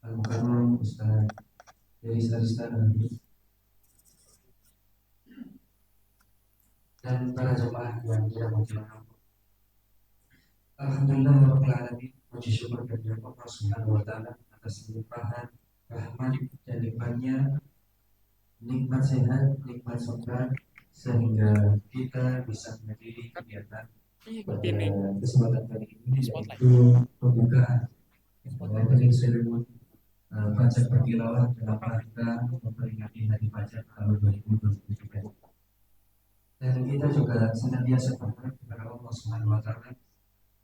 Al-Mukarram Ustaz dari Sarista dan para jemaah yang dirahmati Allah. Alhamdulillah Rabbil Alamin, puji syukur kepada Allah Subhanahu wa Ta'ala atas limpahan rahmat dan nikmatnya, nikmat sehat, nikmat sabar, sehingga kita bisa menghadiri kegiatan pada kesempatan kali ini, yaitu pembukaan opening ceremony pajak pertilawah dalam rangka memperingati Hari Pajak tahun 2023. Dan kita juga senantiasa berharap kepada Allah Subhanahu wa Ta'ala,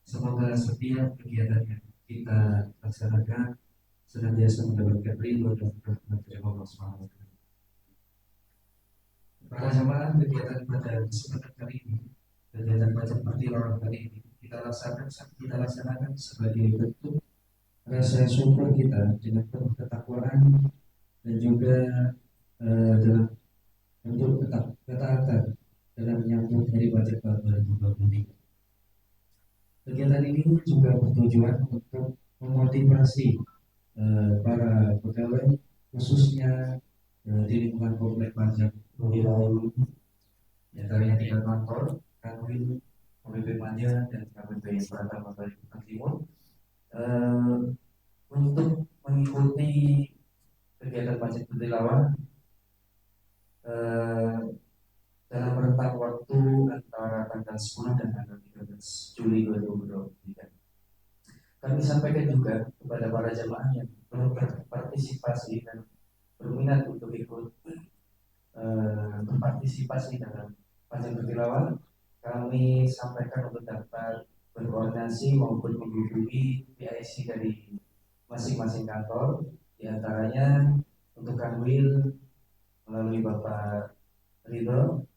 semoga setiap kegiatan yang kita laksanakan senantiasa mendapatkan ridho dan rahmat dari Allah Subhanahu wa Ta'ala. Para jemaah, kegiatan pada kesempatan kali ini, kegiatan pajak pertilawah kali ini kita laksanakan sebagai bentuk rasa syukur kita dengan penuh ketakwaan dan juga dalam bentuk ketaatan dalam menyambut Hari Pajak tahun 2023. Kegiatan ini juga bertujuan untuk memotivasi para pegawai, khususnya di lingkungan komplek pajak wilayah ini, antaranya tingkat kantor, kanwil, KPP Manja dan KPP Pratama Kalimantan Timur, untuk mengikuti kegiatan pajak bertilawah dalam rentang waktu antara tanggal 10 dan tanggal 13 Juli 2023. Kami sampaikan juga kepada para jemaah yang belum berpartisipasi dan berminat untuk ikut berpartisipasi dalam pajak bertilawah, kami sampaikan untuk dapat berkoordinasi maupun menghubungi PIC dari masing-masing kantor, diantaranya untuk kanwil melalui Bapak Ridho,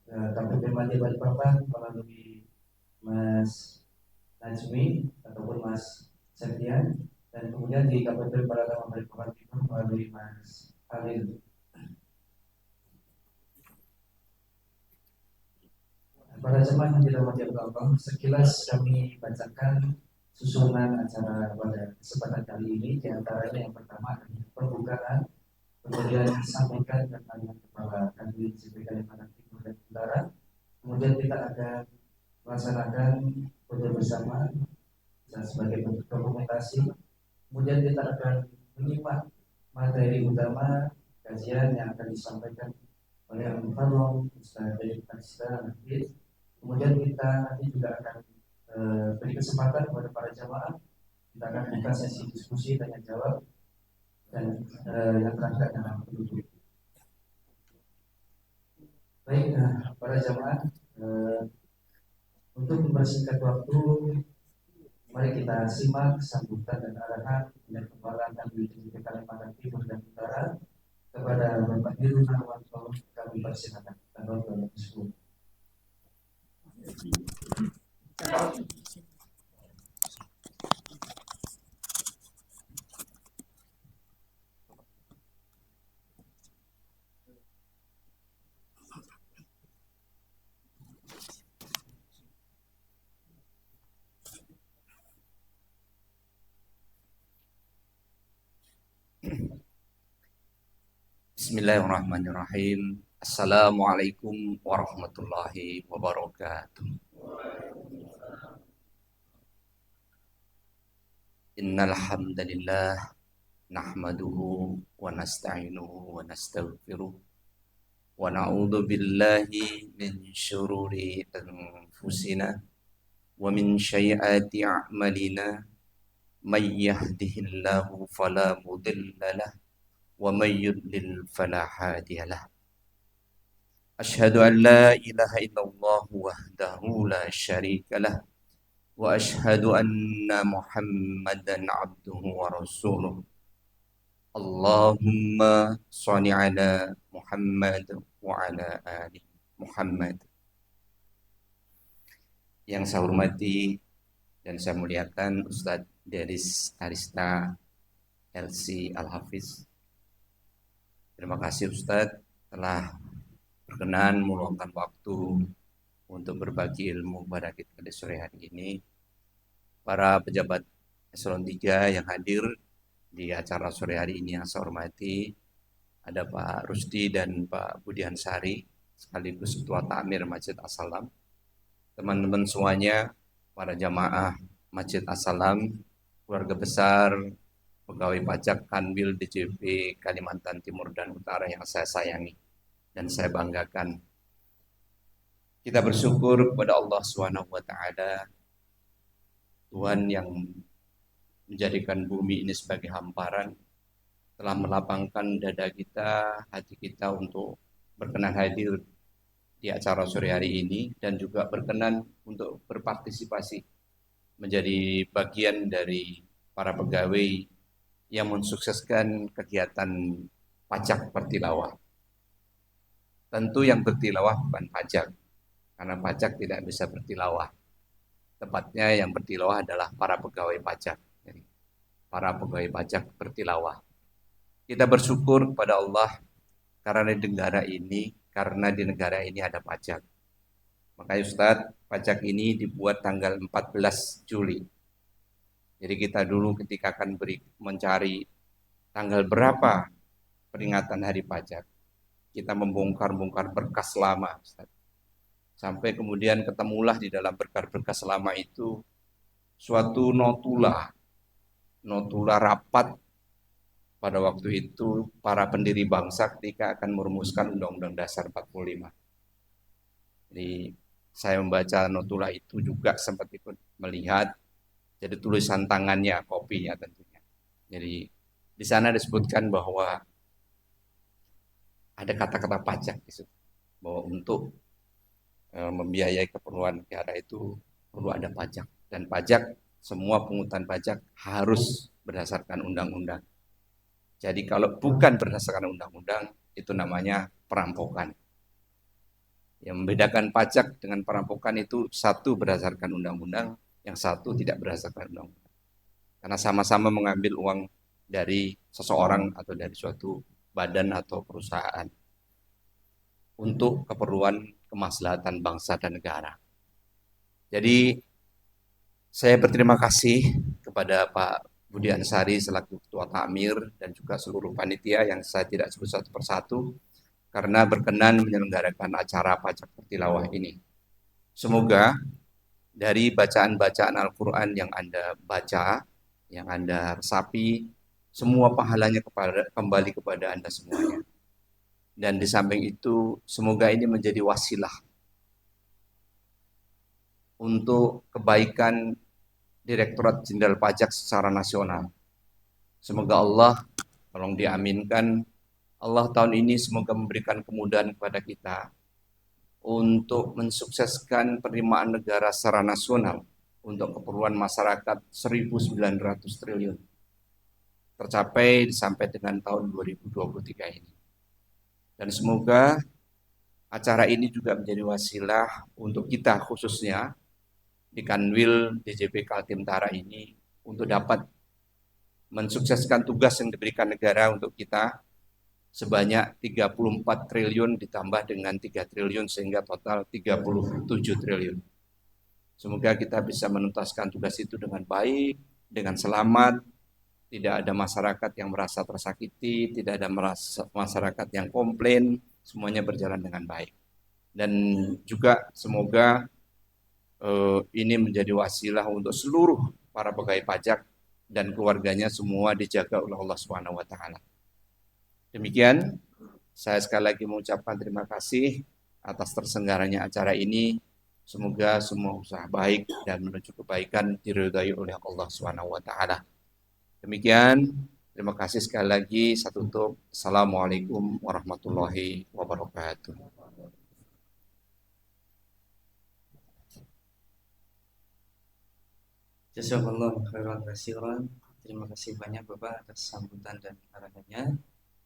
KPP Manja Balikpapan melalui Mas Najmi ataupun Mas Septian, dan kemudian di KPP Pratama Balikpapan Timur melalui Mas Halil. Para jemaah yang dirahmati Allah, sekilas kami bacakan susunan acara pada kesempatan kali ini. Di antaranya yang pertama adalah pembukaan, kemudian disampaikan tentang kepala kanwil CP Kalimantan Timur dan Utara. Kemudian kita akan melaksanakan foto bersama dan sebagai bentuk dokumentasi. Kemudian kita akan menyimak materi utama kajian yang akan disampaikan oleh Al-Mukarram Ustaz dari Sarista nanti. Kemudian kita nanti juga akan beri kesempatan kepada para jamaah. Kita akan buka sesi diskusi tanya jawab dan yang terakhir adalah penutup. Baik, para jamaah, untuk mempersingkat waktu, mari kita simak sambutan dan arahan dan kepala kanwil CP Kalimantan Timur dan Utara kepada Bapak Dirut Narwanto. Kami persilakan. Tanggal 2010. Bismillahirrahmanirrahim. Assalamualaikum warahmatullahi wabarakatuh. Innal hamdalillah nahmaduhu wa nasta'inuhu wa nastaghfiruh wa na'udzu billahi min syururi anfusina wa min sayyiati a'malina may yahdihillahu fala mudilla lahu wa may yudlil fala hadiya lahu. Asyhadu an la ilaha illallah wahdahu la syarika lah wa asyhadu anna Muhammadan abduhu wa rasuluh. Allahumma shalli ala Muhammad wa ala ali Muhammad. Yang saya hormati dan saya muliakan Ustadz Deris Arista LC Al-Hafiz. Terima kasih Ustadz telah berkenan meluangkan waktu untuk berbagi ilmu pada kita di sore hari ini. Para pejabat Eselon 3 yang hadir di acara sore hari ini yang saya hormati. Ada Pak Rusdi dan Pak Budian Sari, sekaligus Ketua Takmir Masjid As-Salam. Teman-teman semuanya, para jamaah Masjid As-Salam, keluarga besar, pegawai pajak Kanwil DJP Kalimantan Timur dan Utara yang saya sayangi dan saya banggakan. Kita bersyukur kepada Allah Subhanahu wa taala, Tuhan yang menjadikan bumi ini sebagai hamparan, telah melapangkan dada kita, hati kita untuk berkenan hadir di acara sore hari ini dan juga berkenan untuk berpartisipasi menjadi bagian dari para pegawai yang mensukseskan kegiatan pajak bertilawah. Tentu yang bertilawah bukan pajak, karena pajak tidak bisa bertilawah. Tepatnya yang bertilawah adalah para pegawai pajak. Jadi, para pegawai pajak bertilawah. Kita bersyukur kepada Allah karena di negara ini ada pajak. Makanya Ustadz, pajak ini dibuat tanggal 14 Juli. Jadi kita dulu ketika akan mencari tanggal berapa peringatan hari pajak, kita membongkar-bongkar berkas lama, Ustadz. Sampai kemudian ketemulah di dalam berkas-berkas lama itu suatu notula rapat pada waktu itu para pendiri bangsa ketika akan merumuskan Undang-Undang Dasar 45. Jadi saya membaca notula itu juga sempat ikut melihat, jadi tulisan tangannya, kopinya tentunya. Jadi di sana disebutkan bahwa ada kata-kata pajak di situ, bahwa untuk membiayai keperluan negara itu perlu ada pajak, dan pajak, semua pungutan pajak harus berdasarkan undang-undang. Jadi kalau bukan berdasarkan undang-undang, itu namanya perampokan. Yang membedakan pajak dengan perampokan itu satu berdasarkan undang-undang, yang satu tidak berdasarkan undang-undang. Karena sama-sama mengambil uang dari seseorang atau dari suatu badan atau perusahaan untuk keperluan kemaslahatan bangsa dan negara. Jadi saya berterima kasih kepada Pak Budi Ansari selaku Ketua Takmir dan juga seluruh panitia yang saya tidak sebut satu persatu karena berkenan menyelenggarakan acara pajak bertilawah ini. Semoga dari bacaan-bacaan Al-Quran yang Anda baca, yang Anda resapi, semua pahalanya kembali kepada Anda semuanya. Dan di samping itu, semoga ini menjadi wasilah untuk kebaikan Direktorat Jenderal Pajak secara nasional. Semoga Allah, tolong diaminkan, Allah tahun ini semoga memberikan kemudahan kepada kita untuk mensukseskan penerimaan negara secara nasional untuk keperluan masyarakat 1.900 triliun. Tercapai sampai dengan tahun 2023 ini. Dan semoga acara ini juga menjadi wasilah untuk kita khususnya di Kanwil DJP Kaltim Tara ini untuk dapat mensukseskan tugas yang diberikan negara untuk kita sebanyak 34 triliun ditambah dengan 3 triliun sehingga total 37 triliun. Semoga kita bisa menuntaskan tugas itu dengan baik, dengan selamat, tidak ada masyarakat yang merasa tersakiti, tidak ada masyarakat yang komplain, semuanya berjalan dengan baik. Dan juga semoga ini menjadi wasilah untuk seluruh para pegawai pajak dan keluarganya semua dijaga oleh Allah Subhanahu wa taala. Demikian, saya sekali lagi mengucapkan terima kasih atas terselenggaranya acara ini. Semoga semua usaha baik dan menuju kebaikan diridhai oleh Allah Subhanahu wa taala. Demikian, terima kasih sekali lagi. Saya tutup. Assalamualaikum warahmatullahi wabarakatuh. Jazakallah khairan katsiran. Terima kasih banyak Bapak atas sambutan dan arahannya.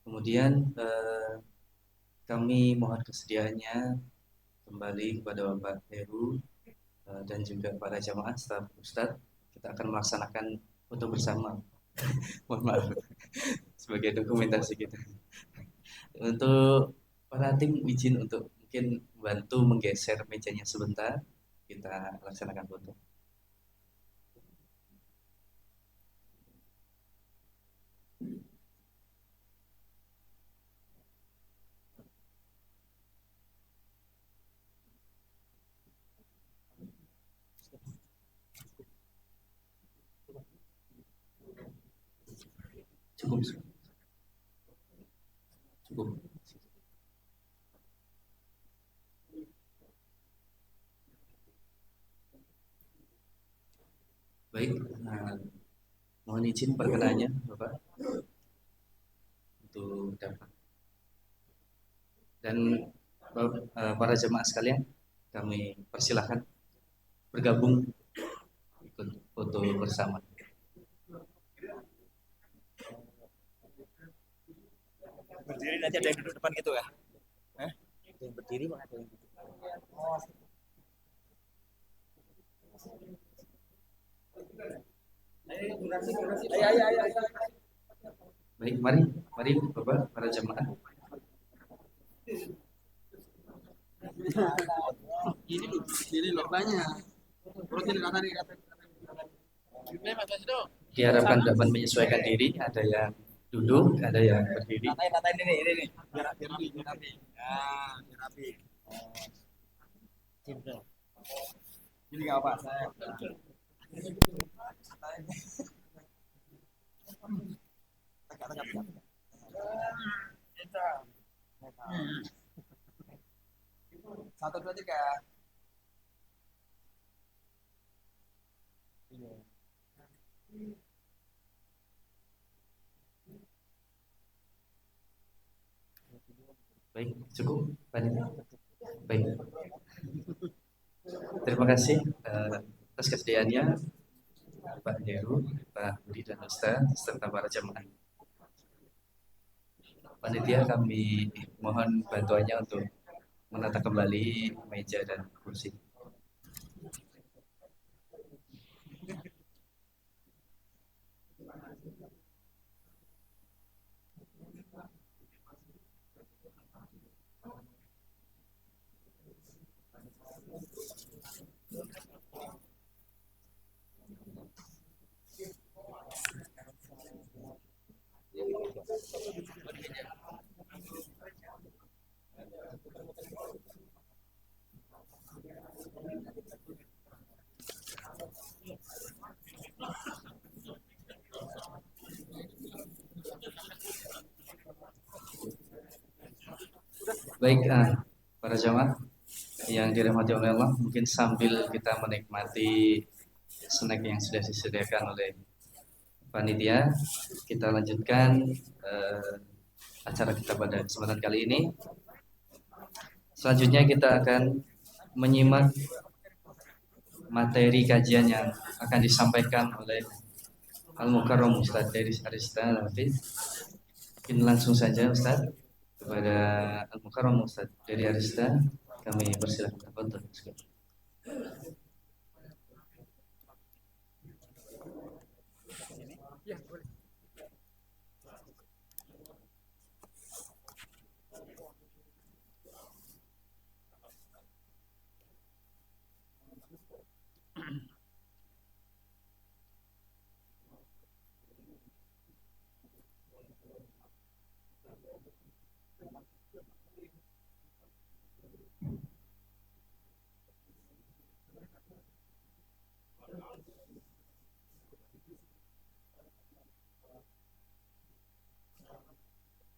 Kemudian kami mohon kesediaannya kembali kepada Bapak Heru dan juga para jamaah staf Ustadz. Kita akan melaksanakan foto bersama. Mohon maaf sebagai dokumentasi kita. Untuk para tim izin untuk mungkin bantu menggeser mejanya sebentar. Kita laksanakan foto. Cukup, cukup. Baik, mohon izin perkenannya Bapak untuk dapat. Dan para jemaah sekalian, kami persilahkan bergabung ikut foto bersama. Berdiri nanti ada yang duduk depan gitu ya? Hah? Ada yang berdiri mah ada yang duduk. Oh. Ayo. Baik, mari Bapak, para jemaah. Ini lobanya. Diharapkan dapat menyesuaikan diri, ada yang duduk, ada yang berdiri. Ratain ini. Biar rapi. Ya, biar rapi. Ini nggak apa, saya. Tegak. Satu, dua, tiga. Baik, cukup. Baik. Terima kasih atas kesediaannya Pak Heru, Pak Budi dan Ustaz, serta para jemaah. Panitia, kami mohon bantuannya untuk menata kembali meja dan kursi. Baik, para jamaah yang dirahmati oleh Allah, mungkin sambil kita menikmati snack yang sudah disediakan oleh panitia, kita lanjutkan acara kita pada kesempatan kali ini. Selanjutnya kita akan menyimak materi kajian yang akan disampaikan oleh Al-Mukarram Ustaz Deris Arista. Mungkin langsung saja Ustaz, kepada Al-Mukarram Ustaz Deris Arista, kami persilakan untuk Ya, boleh.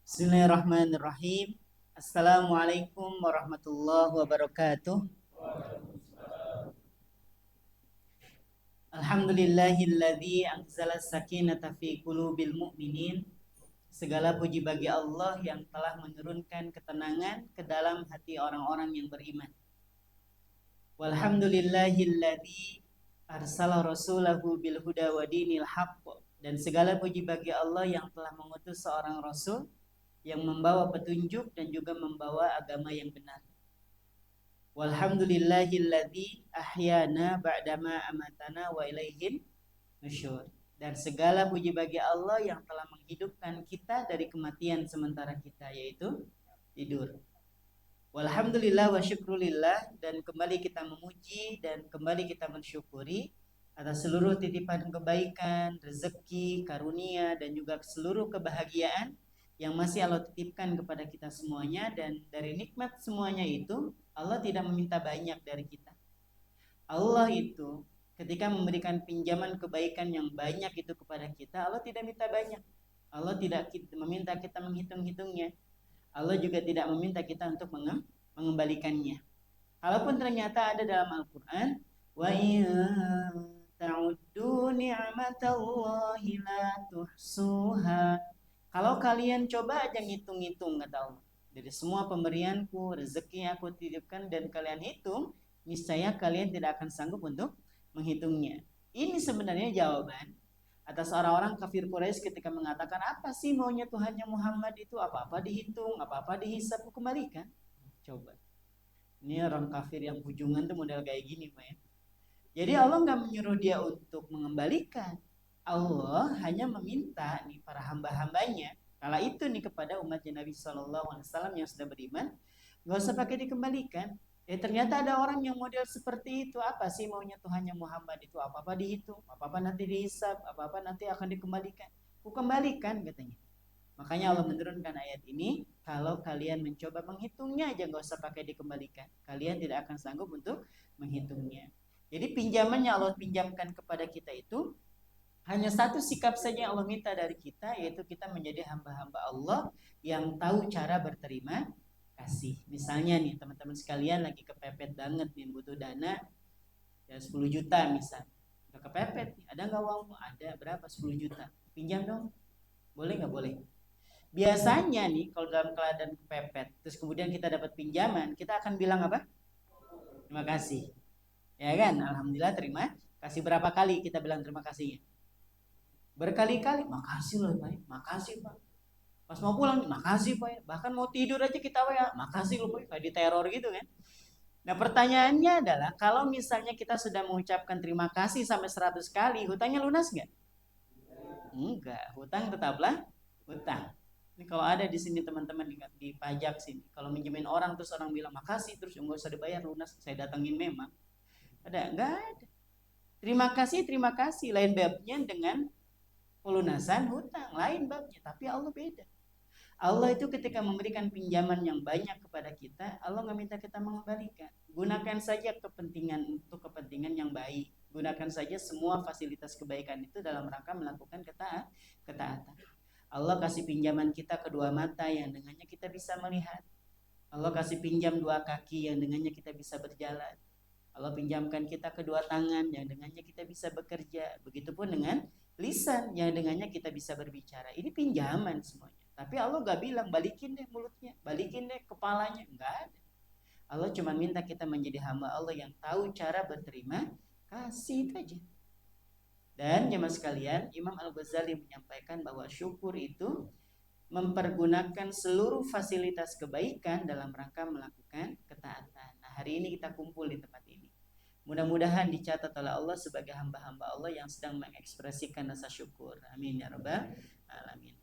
Bismillahirrahmanirrahim. Assalamualaikum warahmatullahi wabarakatuh. Alhamdulillahilladzi anzala sakinata fi qulubil mu'minin. Segala puji bagi Allah yang telah menurunkan ketenangan ke dalam hati orang-orang yang beriman. Walhamdulillahilladzi arsala rasulahu bil huda wa dinil haqq. Dan segala puji bagi Allah yang telah mengutus seorang rasul yang membawa petunjuk dan juga membawa agama yang benar. Walhamdulillahilladzi ahyana ba'dama amatana wa ilaihin nusyur. Dan segala puji bagi Allah yang telah menghidupkan kita dari kematian sementara kita, yaitu tidur. Walhamdulillah wa syukrulillah. Dan kembali kita memuji dan kembali kita mensyukuri atas seluruh titipan kebaikan, rezeki, karunia dan juga seluruh kebahagiaan yang masih Allah titipkan kepada kita semuanya. Dan dari nikmat semuanya itu Allah tidak meminta banyak dari kita. Allah itu ketika memberikan pinjaman kebaikan yang banyak itu kepada kita, Allah tidak minta banyak. Allah tidak meminta kita menghitung-hitungnya. Allah juga tidak meminta kita untuk mengembalikannya. Kalaupun ternyata ada dalam Al-Quran, wa in ta'uddu ni'matallahi la tuhsuha. Kalau kalian coba aja ngitung-ngitung, kata Allah, dari semua pemberianku, rezeki yang aku titipkan, dan kalian hitung, niscaya kalian tidak akan sanggup untuk menghitungnya. Ini sebenarnya jawaban atas orang-orang kafir Quraisy ketika mengatakan, apa sih maunya Tuhannya Muhammad itu, apa-apa dihitung, apa-apa dihisap, kembalikan. Coba. Ini orang kafir yang hujungan tuh model kayak gini, Pak ya. Jadi Allah nggak menyuruh dia untuk mengembalikan. Allah hanya meminta nih para hamba-hambanya, kala itu nih kepada umat Nabi SAW yang sudah beriman, nggak usah pakai dikembalikan. Ternyata ada orang yang model seperti itu. Apa sih maunya Tuhannya Muhammad itu? Apa-apa dihitung, apa-apa nanti dihisap, apa-apa nanti akan dikembalikan. Kukembalikan katanya. Makanya Allah menurunkan ayat ini, kalau kalian mencoba menghitungnya aja nggak usah pakai dikembalikan. Kalian tidak akan sanggup untuk menghitungnya. Jadi pinjaman yang Allah pinjamkan kepada kita itu hanya satu sikap saja yang Allah minta dari kita, yaitu kita menjadi hamba-hamba Allah yang tahu cara berterima kasih. Misalnya nih teman-teman sekalian lagi kepepet banget nih, butuh dana ya 10 juta misal. Udah kepepet nih, ada nggak uang? Ada, berapa? 10 juta. Pinjam dong. Boleh nggak? Boleh. Biasanya nih kalau dalam keadaan kepepet terus kemudian kita dapat pinjaman, kita akan bilang apa? Terima kasih. Ya kan? Alhamdulillah terima kasih. Berapa kali kita bilang terima kasihnya? Berkali-kali. Makasih loh Pak, makasih Pak. Pas mau pulang, makasih Pak. Bahkan mau tidur aja kita ya, makasih loh Pak. Kayak diteror gitu kan. Nah pertanyaannya adalah, kalau misalnya kita sudah mengucapkan terima kasih sampai 100 kali, hutangnya lunas nggak? Enggak, hutang tetaplah hutang. Ini kalau ada di sini teman-teman di pajak sini, kalau minjemin orang terus orang bilang makasih terus nggak usah dibayar lunas, saya datengin memang. Ada? Enggak ada. Terima kasih, lain babnya dengan pelunasan hutang, lain babnya, tapi Allah beda. Allah itu ketika memberikan pinjaman yang banyak kepada kita, Allah nggak minta kita mengembalikan. Gunakan saja untuk kepentingan yang baik. Gunakan saja semua fasilitas kebaikan itu dalam rangka melakukan ketaatan. Allah kasih pinjaman kita kedua mata yang dengannya kita bisa melihat. Allah kasih pinjam dua kaki yang dengannya kita bisa berjalan. Allah pinjamkan kita kedua tangan yang dengannya kita bisa bekerja. Begitupun dengan lisan yang dengannya kita bisa berbicara. Ini pinjaman semuanya. Tapi Allah gak bilang balikin deh mulutnya, balikin deh kepalanya. Enggak ada. Allah cuma minta kita menjadi hamba Allah yang tahu cara berterima kasih, itu aja. Dan jemaah sekalian, Imam Al-Ghazali menyampaikan bahwa syukur itu mempergunakan seluruh fasilitas kebaikan dalam rangka melakukan ketaatan. Nah, hari ini kita kumpul di tempat ini. Mudah-mudahan dicatat oleh Allah sebagai hamba-hamba Allah yang sedang mengekspresikan rasa syukur. Amin ya rabbal alamin.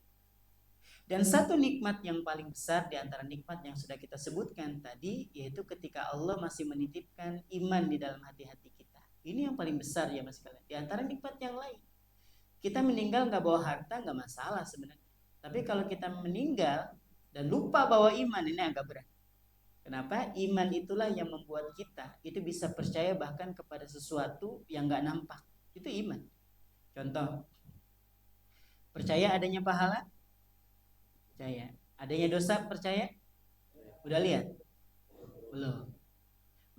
Dan satu nikmat yang paling besar di antara nikmat yang sudah kita sebutkan tadi, yaitu ketika Allah masih menitipkan iman di dalam hati-hati kita. Ini yang paling besar ya mas kalian. Di antara nikmat yang lain, kita meninggal nggak bawa harta nggak masalah sebenarnya. Tapi kalau kita meninggal dan lupa bawa iman, ini agak berat. Kenapa? Iman itulah yang membuat kita itu bisa percaya bahkan kepada sesuatu yang nggak nampak. Itu iman. Contoh, percaya adanya pahala? Percaya. Adanya dosa? Percaya? Udah lihat? Belum.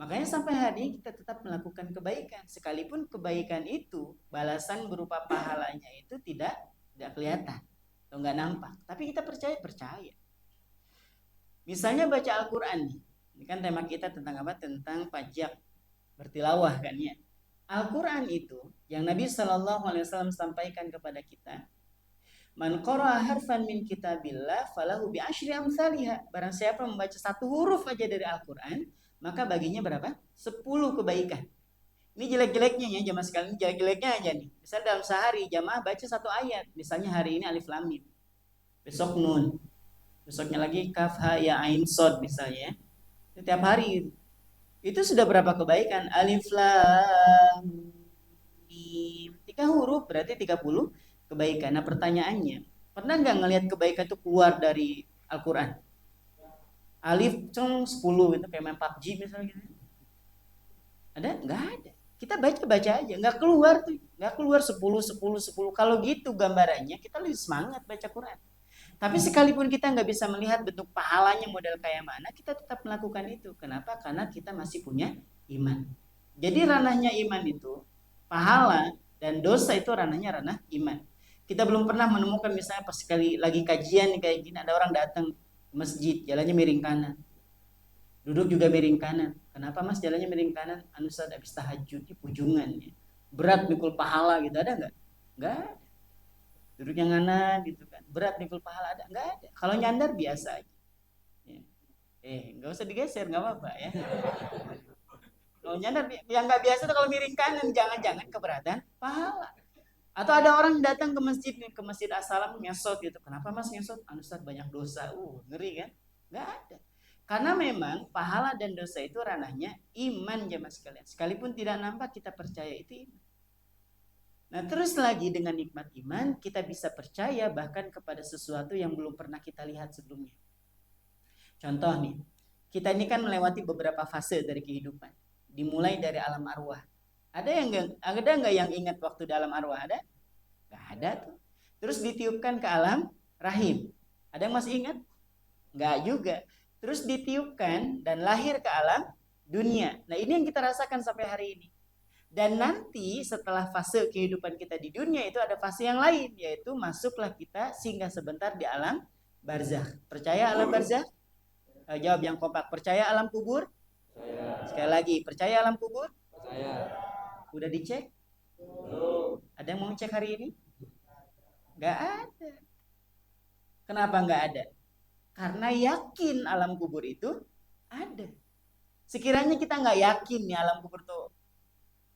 Makanya sampai hari ini kita tetap melakukan kebaikan. Sekalipun kebaikan itu balasan berupa pahalanya itu tidak kelihatan atau nggak nampak. Tapi kita percaya. Misalnya baca Al-Quran nih. Ini kan tema kita tentang apa? Tentang pajak bertilawah kan ya. Al-Quran itu yang Nabi SAW sampaikan kepada kita. Man qara'a harfan min kitabillah falahu bi asyri amsalihha. Barang siapa membaca satu huruf aja dari Al-Quran, maka baginya berapa? 10 kebaikan. Ini jelek-jeleknya ya jamaah sekalian, jelek-jeleknya aja nih. Misal dalam sehari jamaah baca satu ayat. Misalnya hari ini alif lam mim. Besok nun. Besoknya lagi kaf ha ya ain sod misalnya. Setiap hari. Itu sudah berapa kebaikan? Alif lam mim. 3 huruf berarti 30 kebaikan. Nah pertanyaannya, pernah nggak ngelihat kebaikan itu keluar dari Al-Quran? Alif 10 itu kayak main PUBG misalnya gitu. Ada? Nggak ada. Kita baca aja, nggak keluar tuh. nggak keluar 10, 10, 10. Kalau gitu gambarannya kita lebih semangat baca Quran. Tapi sekalipun kita nggak bisa melihat bentuk pahalanya model kayak mana, kita tetap melakukan itu. Kenapa? Karena kita masih punya iman. Jadi ranahnya iman itu, pahala dan dosa itu ranahnya ranah iman. Kita belum pernah menemukan misalnya pas sekali lagi kajian nih kayak gini, ada orang datang ke masjid, jalannya miring kanan. Duduk juga miring kanan. Kenapa mas jalannya miring kanan? Anu Ustaz habis tahajud, di pujungan ya. Berat mikul pahala gitu, ada nggak? Nggak ada. Duduknya ngana gitu kan, berat mikul pahala, ada nggak ada. Kalau nyandar biasa aja ya. Nggak usah digeser, nggak apa-apa ya. Kalau nyandar yang nggak biasa tuh kalau miring kanan, jangan-jangan keberatan pahala. Atau ada orang datang ke masjid nih, ke masjid Assalam ngesot gitu. Kenapa mas ngesot? Anu Ustaz banyak dosa. Ngeri kan? Nggak ada. Karena memang pahala dan dosa itu ranahnya iman jemaah sekalian. Sekalipun tidak nampak kita percaya itu iman. Nah terus lagi dengan nikmat iman kita bisa percaya bahkan kepada sesuatu yang belum pernah kita lihat sebelumnya. Contoh nih, kita ini kan melewati beberapa fase dari kehidupan. Dimulai dari alam arwah. Ada nggak yang ingat waktu di alam arwah? Ada? Nggak ada tuh. Terus ditiupkan ke alam rahim. Ada yang masih ingat? Nggak juga. Terus ditiupkan dan lahir ke alam dunia. Nah ini yang kita rasakan sampai hari ini. Dan nanti setelah fase kehidupan kita di dunia itu ada fase yang lain, yaitu masuklah kita singgah sebentar di alam barzakh. Percaya alam barzakh? Jawab yang kompak. Percaya alam kubur? Percaya. Sekali lagi, percaya alam kubur? Percaya. Udah dicek? Ada yang mau cek hari ini? Gak ada. Kenapa gak ada? Karena yakin alam kubur itu ada. Sekiranya kita nggak yakin nih alam kubur tuh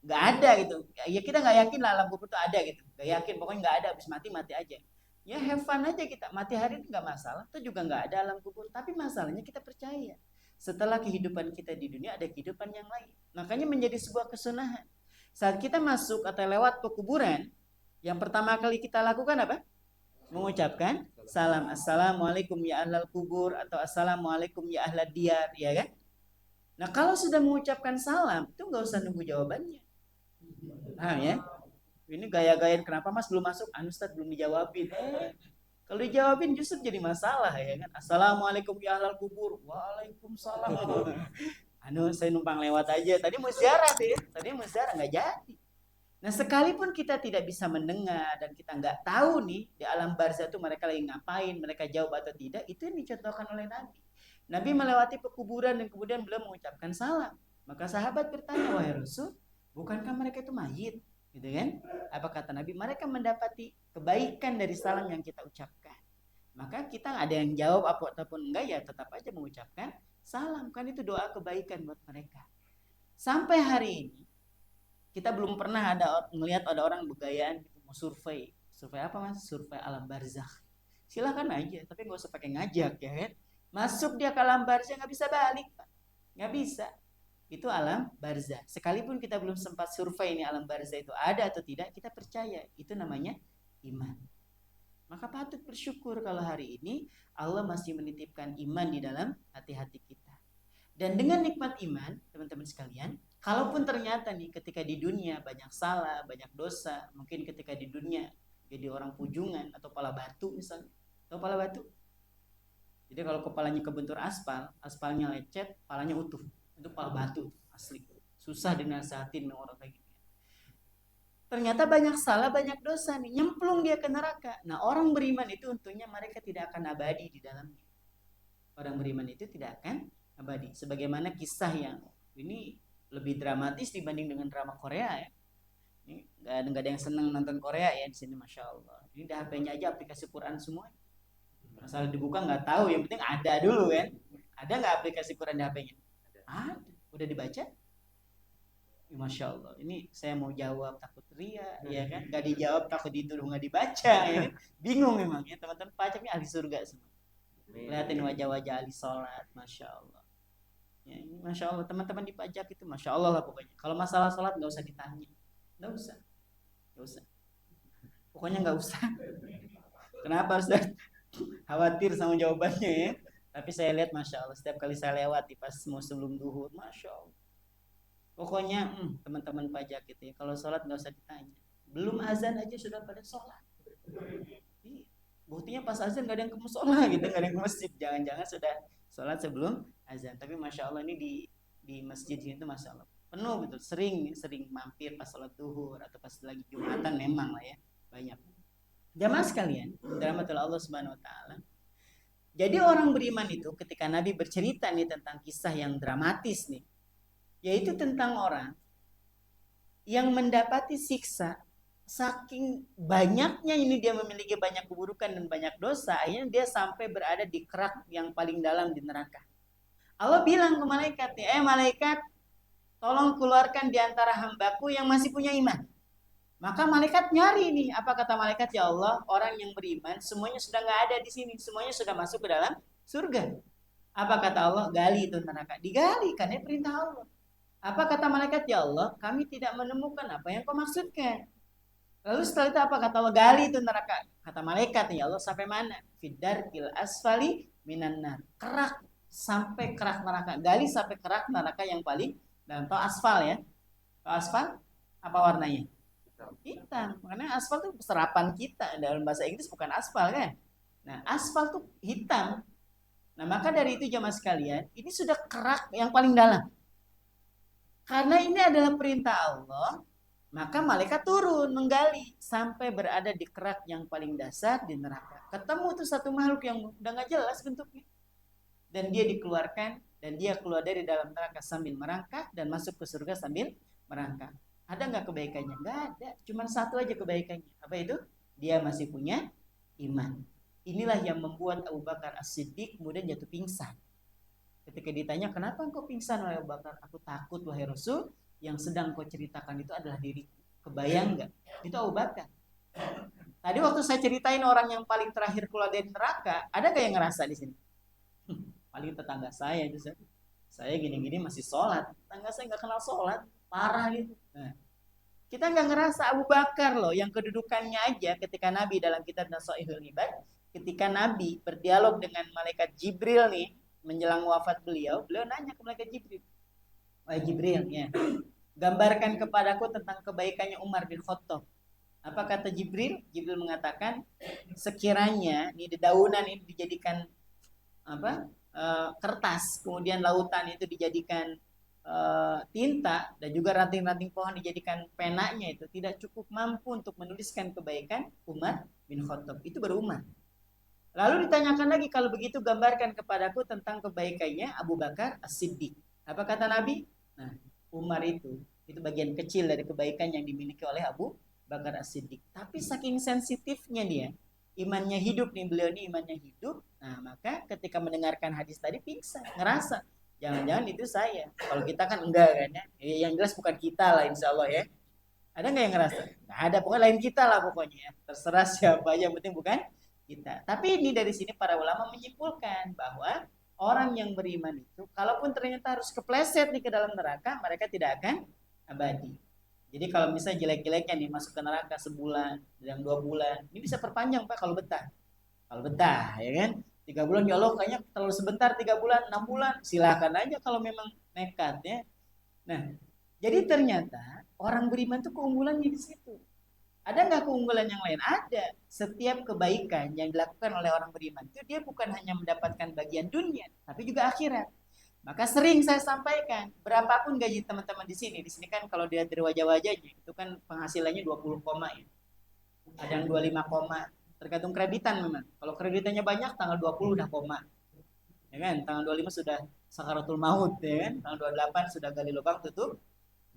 nggak ada gitu, ya kita nggak yakin lah alam kubur tuh ada gitu, nggak yakin, pokoknya nggak ada, habis mati mati aja. Ya have fun aja kita, mati hari ini nggak masalah, itu juga nggak ada alam kubur. Tapi masalahnya kita percaya setelah kehidupan kita di dunia ada kehidupan yang lain. Makanya menjadi sebuah kesunahan. Saat kita masuk atau lewat ke kuburan, yang pertama kali kita lakukan apa? Mengucapkan salam, assalamualaikum ya ahlal kubur, atau assalamualaikum ya ahlad diyar, ya kan? Nah kalau sudah mengucapkan salam itu nggak usah nunggu jawabannya. Paham ya? Ini gaya-gayaan kenapa mas belum masuk? Anu Ustaz belum dijawabin. Kalau dijawabin justru jadi masalah ya kan? Assalamualaikum ya ahlal kubur. Waalaikumsalam. Anu saya numpang lewat aja. Tadi mau ziarah ya. Tadi mau ziarah nggak jadi. Nah sekalipun kita tidak bisa mendengar dan kita nggak tahu nih di alam barzah itu mereka lagi ngapain, mereka jawab atau tidak, itu yang dicontohkan oleh Nabi. Nabi melewati pekuburan dan kemudian beliau mengucapkan salam. Maka sahabat bertanya, wahai Rasul, bukankah mereka itu mayit? Gitu kan? Apa kata Nabi? Mereka mendapati kebaikan dari salam yang kita ucapkan. Maka kita ada yang jawab apa ataupun enggak, ya tetap aja mengucapkan salam. Kan itu doa kebaikan buat mereka. Sampai hari ini kita belum pernah melihat ada orang bergayaan gitu, mau survei. Survei apa mas? Survei alam barzakh. Silakan aja, tapi nggak usah pakai ngajak ya kan? Masuk dia ke alam barzah nggak bisa balik, Pak. Nggak bisa. Itu alam barzah. Sekalipun kita belum sempat survei ini alam barzah itu ada atau tidak, kita percaya. Itu namanya iman. Maka patut bersyukur kalau hari ini Allah masih menitipkan iman di dalam hati-hati kita. Dan dengan nikmat iman, teman-teman sekalian, kalaupun ternyata nih ketika di dunia banyak salah, banyak dosa, mungkin ketika di dunia jadi orang pujungan atau pala batu misalnya. Tahu pala batu? Jadi kalau kepalanya kebentur aspal, aspalnya lecet, kepalanya utuh. Itu kepala batu asli. Susah dinasihatin orang kayak gitu. Ternyata banyak salah, banyak dosa nih, nyemplung dia ke neraka. Nah, orang beriman itu untungnya mereka tidak akan abadi di dalamnya. Orang beriman itu tidak akan abadi. Sebagaimana kisah yang ini lebih dramatis dibanding dengan drama Korea ya. Ini nggak ada yang senang nonton Korea ya di sini, masya Allah. Ini di HP-nya aja aplikasi Quran semua. Masalah dibuka nggak tahu, yang penting ada dulu kan. Ada nggak aplikasi Quran di HP-nya? Ada. Udah dibaca? Ya, masya Allah. Ini saya mau jawab takut ria, ya kan? Gak dijawab takut dituduh nggak dibaca, ya kan? Bingung memang ya teman-teman pajaknya ahli surga semua. Lihatin wajah-wajah ahli sholat, masya Allah. Ya, ini masya Allah teman-teman di pajak itu masya Allah lah pokoknya. Kalau masalah sholat nggak usah ditanya, nggak usah. Pokoknya nggak usah. Kenapa Ustaz? Khawatir sama jawabannya ya. Tapi saya lihat masya Allah setiap kali saya lewati pas mau sebelum duhur, masya Allah. Pokoknya teman-teman pajak gitu ya, kalau sholat nggak usah ditanya, Belum azan aja sudah pada sholat. Ih, buktinya pas azan gak ada yang ke musola gitu, gak ada yang ke masjid. Jangan-jangan sudah sholat sebelum azan. Tapi masya Allah ini di masjid ini tuh masya Allah penuh gitu. Sering mampir pas sholat duhur atau pas lagi jumatan memang lah ya banyak. Jamaah sekalian, rahmatullah Allah Subhanahu Wa Taala. Jadi orang beriman itu ketika Nabi bercerita nih tentang kisah yang dramatis nih, yaitu tentang orang yang mendapati siksa saking banyaknya ini dia memiliki banyak keburukan dan banyak dosa, akhirnya dia sampai berada di kerak yang paling dalam di neraka. Allah bilang ke malaikat, malaikat, tolong keluarkan di antara hambaku yang masih punya iman. Maka malaikat nyari nih, apa kata malaikat? Ya Allah, orang yang beriman semuanya sudah nggak ada di sini, semuanya sudah masuk ke dalam surga. Apa kata Allah? Gali itu neraka. Digali karena perintah Allah. Apa kata malaikat? Ya Allah, kami tidak menemukan apa yang kau maksudkan. Lalu setelah itu apa kata Allah? Gali itu neraka. Kata malaikat, ya Allah, sampai mana? Fidarkil asfali minan nar. Kerak sampai kerak neraka. Gali sampai kerak neraka yang paling dalam. Tahu aspal ya? Tahu aspal? Apa warnanya? Hitam. Karena aspal itu serapan kita. Dalam bahasa Inggris bukan aspal kan? Nah, aspal itu hitam. Nah, maka dari itu jamaah sekalian, ini sudah kerak yang paling dalam. Karena ini adalah perintah Allah, maka malaikat turun menggali sampai berada di kerak yang paling dasar di neraka. Ketemu tuh satu makhluk yang udah gak jelas bentuknya. Dan dia dikeluarkan, dan dia keluar dari dalam neraka sambil merangkak dan masuk ke surga sambil merangkak. Ada nggak kebaikannya? Nggak ada. Cuma satu aja kebaikannya. Apa itu? Dia masih punya iman. Inilah yang membuat Abu Bakar As-Siddiq kemudian jatuh pingsan. Ketika ditanya, kenapa engkau pingsan wahai Abu Bakar? Aku takut wahai Rasul, yang sedang kau ceritakan itu adalah diriku. Kebayang nggak? Itu Abu Bakar. Tadi waktu saya ceritain orang yang paling terakhir keluar dari neraka, ada nggak yang ngerasa di sini? Paling tetangga saya itu, saya gini-gini masih sholat. Tetangga saya nggak kenal sholat, parah gitu. Nah, kita nggak ngerasa. Abu Bakar loh, yang kedudukannya aja ketika Nabi dalam kitab Nasha'ihul Ibad, ketika Nabi berdialog dengan malaikat Jibril nih, menjelang wafat beliau nanya ke malaikat Jibril, wahai Jibril, ya, gambarkan kepadaku tentang kebaikannya Umar bin Khattab. Apa kata Jibril? Jibril mengatakan, sekiranya ini dedaunan ini dijadikan kertas, kemudian lautan itu dijadikan tinta, dan juga ranting-ranting pohon dijadikan penanya, itu tidak cukup mampu untuk menuliskan kebaikan Umar bin Khattab. Itu baru Umar. Lalu ditanyakan lagi, kalau begitu gambarkan kepadaku tentang kebaikannya Abu Bakar As-Siddiq. Apa kata Nabi? Nah, Umar itu bagian kecil dari kebaikan yang dimiliki oleh Abu Bakar As-Siddiq. Tapi saking sensitifnya dia, imannya hidup nih, beliau ini imannya hidup. Nah, maka ketika mendengarkan hadis tadi pingsan, ngerasa, jangan-jangan itu saya. Kalau kita kan enggak kan ya. Yang jelas bukan kita lah insya Allah ya. Ada nggak yang ngerasa? Nggak ada, pokoknya lain kita lah pokoknya ya. Terserah siapa aja, yang penting bukan kita. Tapi ini dari sini para ulama menyimpulkan bahwa orang yang beriman itu, kalaupun ternyata harus kepleset nih ke dalam neraka, mereka tidak akan abadi. Jadi kalau misalnya jelek-jeleknya nih masuk ke neraka sebulan, dan 2 bulan, ini bisa perpanjang Pak kalau betah. Kalau betah, ya kan? 3 bulan, ya Allah kayaknya terlalu sebentar, 3 bulan, 6 bulan, silakan aja kalau memang nekat ya. Nah, jadi ternyata orang beriman itu keunggulannya di situ. Ada nggak keunggulan yang lain? Ada. Setiap kebaikan yang dilakukan oleh orang beriman itu dia bukan hanya mendapatkan bagian dunia, tapi juga akhirat. Maka sering saya sampaikan, berapapun gaji teman-teman di sini kan kalau dilihat dari wajah-wajahnya, itu kan penghasilannya 20 koma ya. Ada yang 25 koma, tergantung kreditan memang. Kalau kreditannya banyak, tanggal 20 udah koma. Ya kan? Tanggal 25 sudah sakaratul maut, ya kan? Tanggal 28 sudah gali lubang tutup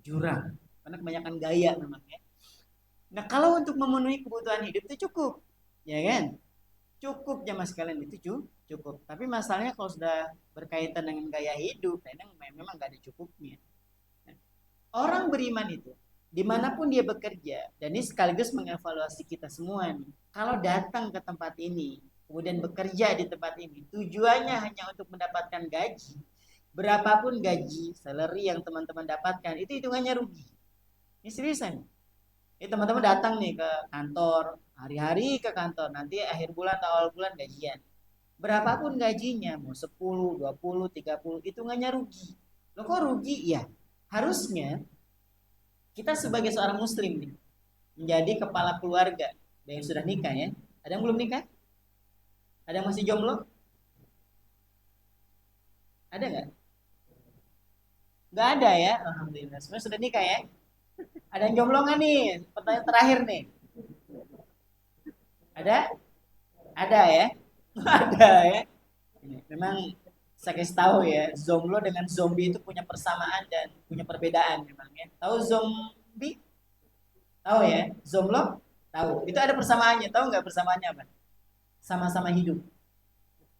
jurang. Karena kebanyakan gaya memang ya. Nah, kalau untuk memenuhi kebutuhan hidup itu cukup, ya kan? Cukup jamaah sekalian, itu cukup. Tapi masalahnya kalau sudah berkaitan dengan gaya hidup, memang gak ada cukupnya. Nah, orang beriman itu, dimanapun dia bekerja, dan ini sekaligus mengevaluasi kita semua nih. Kalau datang ke tempat ini, kemudian bekerja di tempat ini, tujuannya hanya untuk mendapatkan gaji, berapapun gaji, salary yang teman-teman dapatkan, itu hitungannya rugi. Ini seriusan. Teman-teman datang nih ke kantor, hari-hari ke kantor, nanti akhir bulan atau awal bulan gajian. Berapapun gajinya, mau 10, 20, 30, hitungannya rugi. Loh kok rugi? Ya, harusnya kita sebagai seorang muslim nih, menjadi kepala keluarga. Ada yang sudah nikah ya? Ada yang belum nikah? Ada yang masih jomblo? Ada nggak? Nggak ada ya? Alhamdulillah. Semua sudah nikah ya? Ada yang jomblo nggak nih? Pertanyaan terakhir nih. Ada? Ada ya? Ada ya? Memang saya kasih tahu ya, jomblo dengan zombie itu punya persamaan dan punya perbedaan memang ya. Tahu zombie? Tahu ya? Jomblo? Tahu. Itu ada persamaannya. Tahu nggak persamaannya apa? Sama-sama hidup.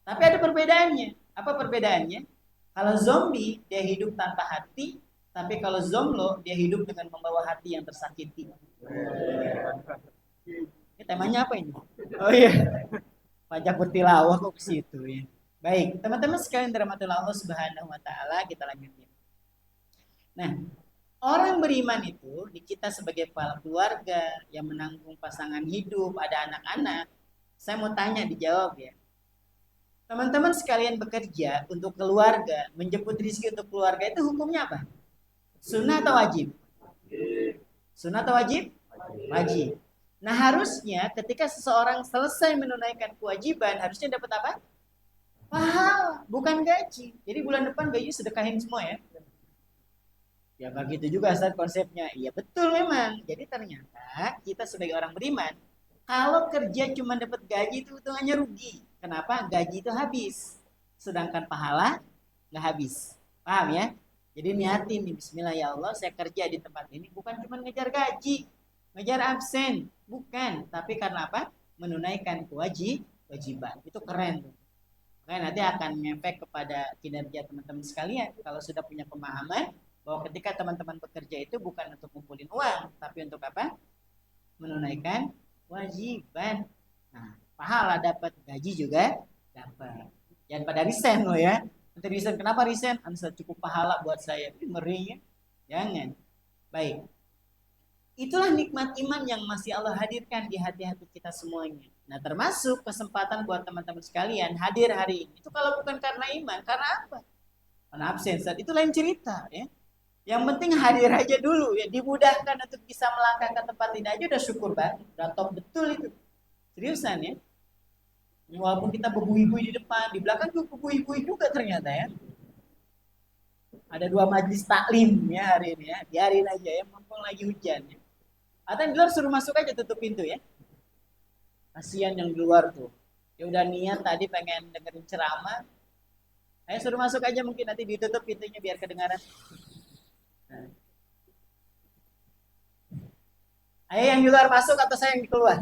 Tapi ada perbedaannya. Apa perbedaannya? Kalau zombie, dia hidup tanpa hati. Tapi kalau jomblo, dia hidup dengan membawa hati yang tersakiti. Ini temanya apa ini? Oh iya. Pajak bertilawah kok ke situ ya. Baik, teman-teman sekalian dirahmati Allah Subhanahu wa taala, kita lanjutin. Nah, orang beriman itu di kita sebagai kepala keluarga yang menanggung pasangan hidup, ada anak-anak. Saya mau tanya dijawab ya. Teman-teman sekalian bekerja untuk keluarga, menjemput rezeki untuk keluarga itu hukumnya apa? Sunnah atau wajib? Sunnah atau wajib? Wajib. Nah, harusnya ketika seseorang selesai menunaikan kewajiban, harusnya dapat apa? Pahala, bukan gaji. Jadi bulan depan gaji sedekahin semua ya. Ya nggak gitu juga Ustaz konsepnya. Iya betul memang. Jadi ternyata kita sebagai orang beriman, kalau kerja cuma dapat gaji itu hitungannya rugi. Kenapa? Gaji itu habis. Sedangkan pahala nggak habis. Paham ya? Jadi niatin nih, Bismillah ya Allah, saya kerja di tempat ini bukan cuma ngejar gaji, ngejar absen, bukan. Tapi karena apa? Menunaikan kewajiban. Itu keren tuh. Makanya nanti akan ngefek kepada kinerja teman-teman sekalian. Kalau sudah punya pemahaman bahwa ketika teman-teman bekerja itu bukan untuk ngumpulin uang, tapi untuk apa? Menunaikan kewajiban. Nah, pahala dapat, gaji juga dapat. Jangan pada resign loh ya. Nanti resign, kenapa resign? Ansa cukup pahala buat saya. Ngeri ya. Jangan. Baik. Itulah nikmat iman yang masih Allah hadirkan di hati-hati kita semuanya. Nah, termasuk kesempatan buat teman-teman sekalian hadir hari ini. Itu kalau bukan karena iman, karena apa? Karena absen. Saat itu lain cerita ya. Yang penting hadir aja dulu ya, dimudahkan untuk bisa melangkah ke tempat ini aja udah syukur banget, udah top betul itu. Seriusan ya. Walaupun kita bebui-bui di depan, di belakang juga bebui-bui juga ternyata ya. Ada 2 majelis taklim ya hari ini ya, biarin aja ya, mumpung lagi hujan ya. Atau yang di luar suruh masuk aja, tutup pintu ya. Kasihan yang di luar tuh. Ya udah niat tadi pengen dengerin ceramah. Ayo suruh masuk aja, mungkin nanti ditutup pintunya biar kedengaran. Nah. Ayo yang di luar masuk atau saya yang keluar?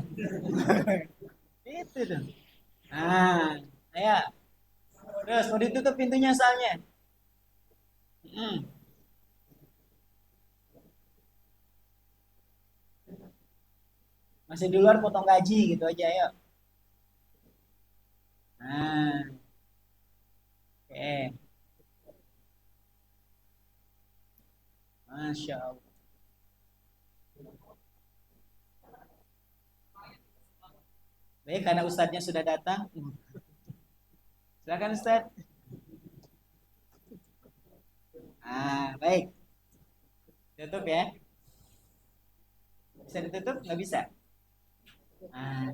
Itu tuh. Nah, ayo. Terus mau ditutup pintunya soalnya. Masih di luar potong gaji gitu aja ayo. Nah, oke. Masya Allah. Baik, karena ustadznya sudah datang. Silakan Ustadz. Baik. Tutup ya. Bisa ditutup? Nggak bisa?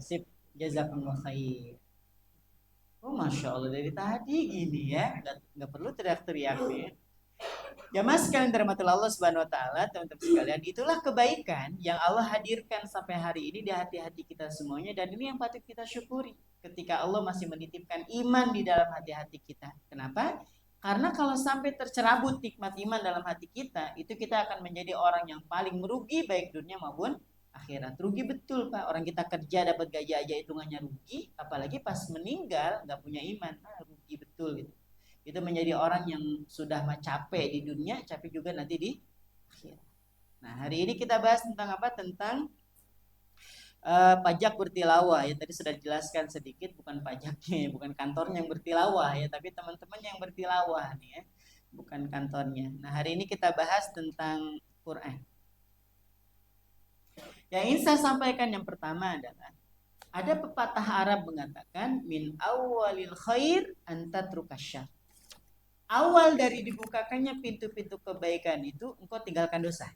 Sip. Jazakumullah khair. Oh, Masya Allah, dari tadi gini ya. Nggak perlu teriak-teriak ya. Jamaah sekalian dirahmati Allah Subhanahu wa taala, teman-teman sekalian, itulah kebaikan yang Allah hadirkan sampai hari ini di hati-hati kita semuanya, dan ini yang patut kita syukuri ketika Allah masih menitipkan iman di dalam hati-hati kita. Kenapa? Karena kalau sampai tercerabut nikmat iman dalam hati kita, itu kita akan menjadi orang yang paling merugi baik dunia maupun akhirat. Rugi betul Pak, orang kita kerja dapat gaji aja hitungannya rugi, apalagi pas meninggal nggak punya iman, rugi betul gitu. Itu menjadi orang yang sudah capek di dunia, capek juga nanti di akhirat. Nah, hari ini kita bahas tentang apa? Tentang pajak bertilawah ya. Tadi sudah dijelaskan sedikit, bukan pajaknya, bukan kantornya yang bertilawah ya, tapi teman-teman yang bertilawah nih ya, bukan kantornya. Nah, hari ini kita bahas tentang Quran. Yang ingin saya sampaikan yang pertama adalah ada pepatah Arab mengatakan min awwalil khair anta trukasyar. Awal dari dibukakannya pintu-pintu kebaikan itu engkau tinggalkan dosa.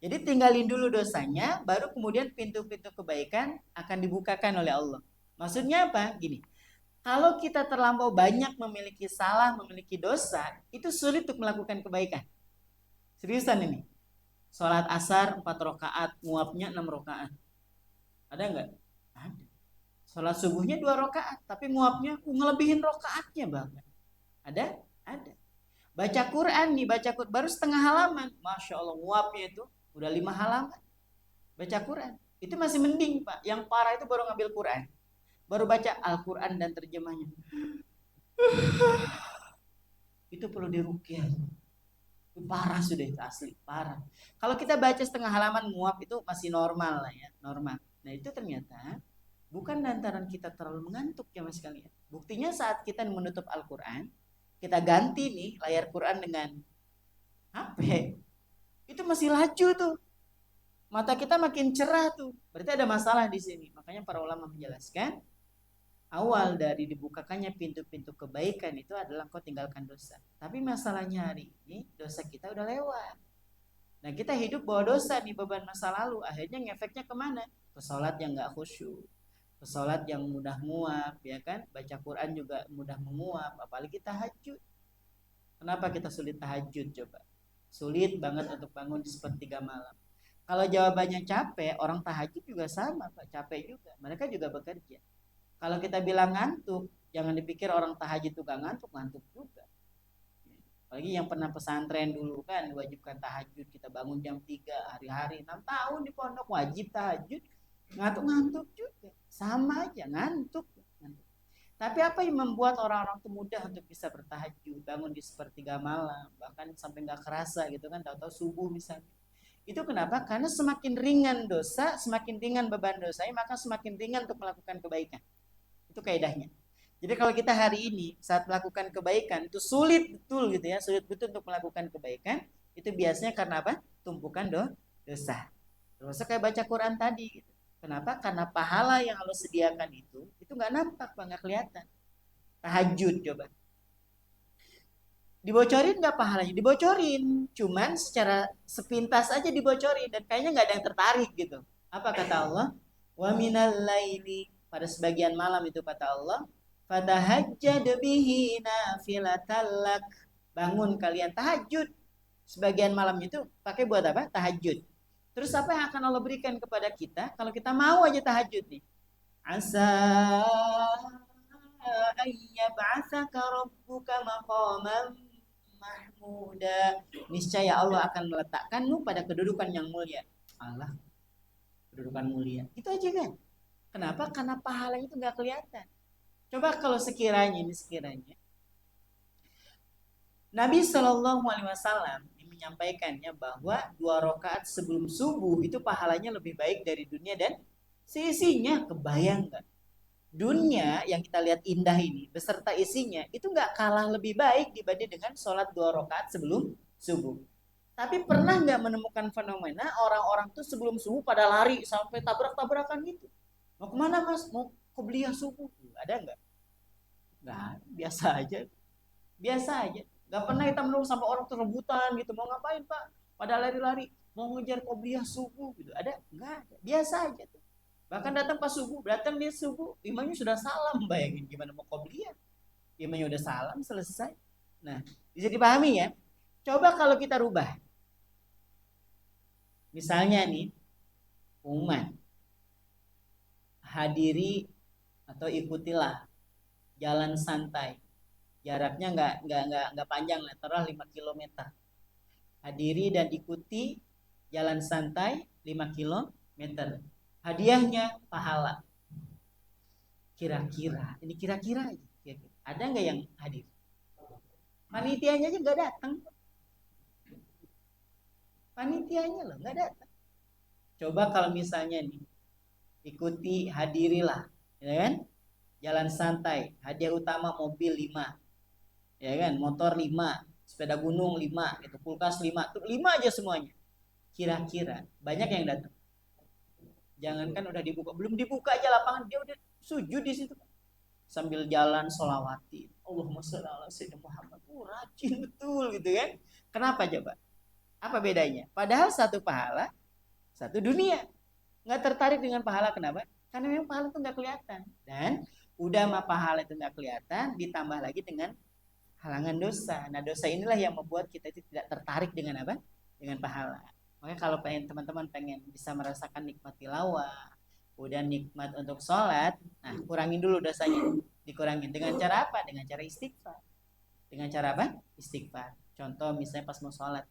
Jadi tinggalin dulu dosanya, baru kemudian pintu-pintu kebaikan akan dibukakan oleh Allah. Maksudnya apa? Gini, kalau kita terlampau banyak memiliki salah, memiliki dosa, itu sulit untuk melakukan kebaikan. Seriusan ini. Sholat asar 4 rakaat, nguapnya 6 rakaat. Ada nggak? Ada. Sholat subuhnya 2 rakaat, tapi nguapnya ngelebihin rakaatnya bahkan. Ada? Ada. Baca Quran nih, baca Quran baru setengah halaman. Masya Allah, nguapnya itu udah 5 halaman. Baca Quran. Itu masih mending, Pak. Yang parah itu baru ngambil Quran. Baru baca Al-Quran dan terjemahnya. Itu perlu diruqyah. Parah sudah itu, asli parah. Kalau kita baca setengah halaman nguap itu masih normal lah ya, normal. Nah itu ternyata bukan lantaran kita terlalu mengantuk ya mas kalian. Buktinya saat kita menutup Al-Quran, kita ganti nih layar Quran dengan HP, itu masih laju tuh, mata kita makin cerah tuh. Berarti ada masalah di sini. Makanya para ulama menjelaskan awal dari dibukakannya pintu-pintu kebaikan itu adalah engkau tinggalkan dosa. Tapi masalahnya hari ini dosa kita udah lewat. Nah kita hidup bawa dosa nih, beban masa lalu. Akhirnya ngefeknya kemana? Ke sholat yang gak khusyuk, ke sholat yang mudah nguap, ya kan? Baca Quran juga mudah menguap, apalagi tahajud. Kenapa kita sulit tahajud coba? Sulit banget untuk bangun di sepertiga malam. Kalau jawabannya capek, orang tahajud juga sama Pak, capek juga. Mereka juga bekerja. Kalau kita bilang ngantuk, jangan dipikir orang tahajud itu gak ngantuk, ngantuk juga. Apalagi yang pernah pesantren dulu kan, diwajibkan tahajud, kita bangun jam 3 hari-hari, 6 tahun di pondok wajib tahajud, ngantuk-ngantuk juga. Sama aja, ngantuk. Tapi apa yang membuat orang-orang itu mudah untuk bisa bertahajud, bangun di sepertiga malam, bahkan sampai gak kerasa gitu kan, tahu-tahu subuh misalnya. Itu kenapa? Karena semakin ringan dosa, semakin ringan beban dosanya, maka semakin ringan untuk melakukan kebaikan. Itu kaidahnya. Jadi kalau kita hari ini saat melakukan kebaikan itu sulit betul gitu ya, sulit betul untuk melakukan kebaikan, itu biasanya karena apa? Tumpukan dosa. Terus kayak baca Quran tadi gitu. Kenapa? Karena pahala yang Allah sediakan itu nggak nampak, nggak kelihatan. Tahajud coba. Dibocorin nggak pahalanya? Dibocorin, cuman secara sepintas aja dibocorin dan kayaknya nggak ada yang tertarik gitu. Apa kata Allah? Wa minal laili, pada sebagian malam itu kata Allah, fatahajjad bihi nafilatan lak, bangun kalian tahajud. Sebagian malam itu pakai buat apa? Tahajud. Terus apa yang akan Allah berikan kepada kita kalau kita mau aja tahajud nih? Asa ayyab'atsaka rabbuka maqaman mahmuda, niscaya Allah akan meletakkanmu pada kedudukan yang mulia. Allah, kedudukan mulia. Itu aja kan? Kenapa? Karena pahala itu nggak kelihatan. Coba kalau sekiranya Nabi Shallallahu Alaihi Wasallam menyampaikannya bahwa 2 rakaat sebelum subuh itu pahalanya lebih baik dari dunia dan seisinya. Kebayang nggak? Dunia yang kita lihat indah ini beserta isinya itu nggak kalah lebih baik dibanding dengan sholat 2 rakaat sebelum subuh. Tapi pernah nggak menemukan fenomena orang-orang tuh sebelum subuh pada lari sampai tabrak-tabrakan gitu? Mau kemana mas? Mau qobliyah subuh? Ada nggak? Nggak, biasa aja. Biasa aja. Nggak pernah kita menunggu sampai orang terebutan gitu. Mau ngapain pak? Pada lari-lari. Mau ngejar qobliyah subuh gitu. Ada? Nggak ada. Biasa aja tuh. Bahkan datang pas subuh. Datang dia subuh. Imamnya sudah salam. Bayangin gimana mau qobliyah. Imamnya udah salam selesai. Nah, bisa dipahami ya. Coba kalau kita rubah. Misalnya nih. Umat. Hadiri atau ikutilah jalan santai, jaraknya nggak panjang lah, taruh 5 km. Hadiri dan ikuti jalan santai 5 km. Hadiahnya pahala. Kira-kira ada nggak yang hadir? Panitianya aja nggak datang. Panitianya loh nggak datang. Coba kalau misalnya nih ikuti, hadirilah, ya kan? Jalan santai, hadiah utama mobil 5, ya kan? Motor 5, sepeda gunung 5, itu kulkas 5, tuh 5 aja semuanya. Kira-kira banyak yang datang. Jangankan udah dibuka, belum dibuka aja lapangan dia udah sujud di situ. Sambil jalan sholawati. Allahumma sholli ala sayyidina Muhammad. Rajin betul gitu kan? Kenapa coba? Apa bedanya? Padahal satu pahala, satu dunia. Nggak tertarik dengan pahala, kenapa? Karena memang pahala itu nggak kelihatan. Dan udah mah pahala itu nggak kelihatan, ditambah lagi dengan halangan dosa. Nah, dosa inilah yang membuat kita itu tidak tertarik dengan apa? Dengan pahala. Makanya kalau pengen teman-teman pengen bisa merasakan nikmat tilawah, kemudian nikmat untuk sholat, nah kurangin dulu dosanya. Dikurangin dengan cara apa? Dengan cara istighfar. Dengan cara apa? Istighfar. Contoh misalnya pas mau sholat,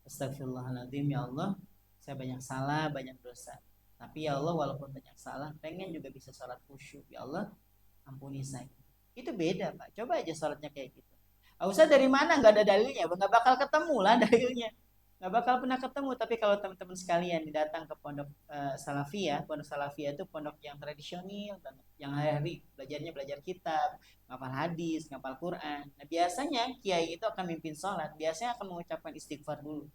astagfirullahaladzim, ya Allah, saya banyak salah, banyak dosa. Tapi ya Allah, walaupun banyak salah, pengen juga bisa sholat khusyuk. Ya Allah, ampuni saya. Itu beda, Pak. Coba aja sholatnya kayak gitu. Gak usah dari mana, nggak ada dalilnya. Nggak bakal ketemu lah dalilnya. Nggak bakal pernah ketemu. Tapi kalau teman-teman sekalian datang ke pondok Salafiyah, pondok Salafiyah itu pondok yang tradisional banget. Yang hari-hari belajarnya belajar kitab, ngapal hadis, ngapal Quran. Nah, biasanya kiai itu akan mimpin sholat. Biasanya akan mengucapkan istighfar dulu.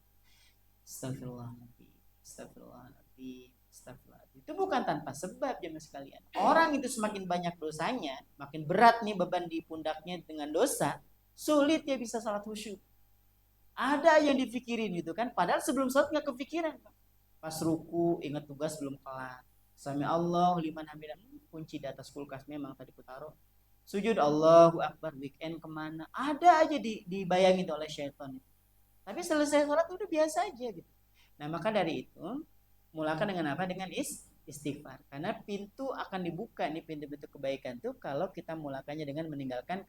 Astagfirullahaladzim, astagfirullahaladzim, astagfirullahaladzim. Itu bukan tanpa sebab, jemaah sekalian. Orang itu semakin banyak dosanya, makin berat nih beban di pundaknya dengan dosa, sulit dia bisa salat khusyuk. Ada yang dipikirin gitu kan, padahal sebelum salat nggak kepikiran. Pas ruku ingat tugas belum kelar. Sami Allah liman hamidah, kunci di atas kulkas memang tadi kutaruh. Sujud Allahu Akbar, weekend kemana? Ada aja dibayangin oleh syaitan. Tapi selesai sholat udah biasa aja gitu. Nah maka dari itu mulakan dengan apa? Dengan istighfar. Karena pintu akan dibuka nih, pintu-pintu kebaikan tuh kalau kita mulakannya dengan meninggalkan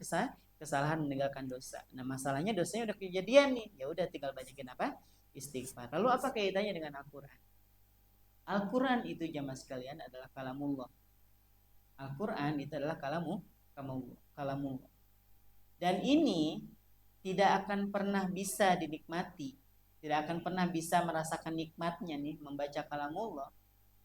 kesalahan, meninggalkan dosa. Nah masalahnya dosanya udah kejadian nih, ya udah tinggal banyakin apa? Istighfar. Lalu apa kaitannya dengan Al-Quran? Al-Quran itu jamaah sekalian adalah kalamullah. Al-Quran itu adalah kalamullah. Dan ini tidak akan pernah bisa dinikmati, tidak akan pernah bisa merasakan nikmatnya nih membaca kalamullah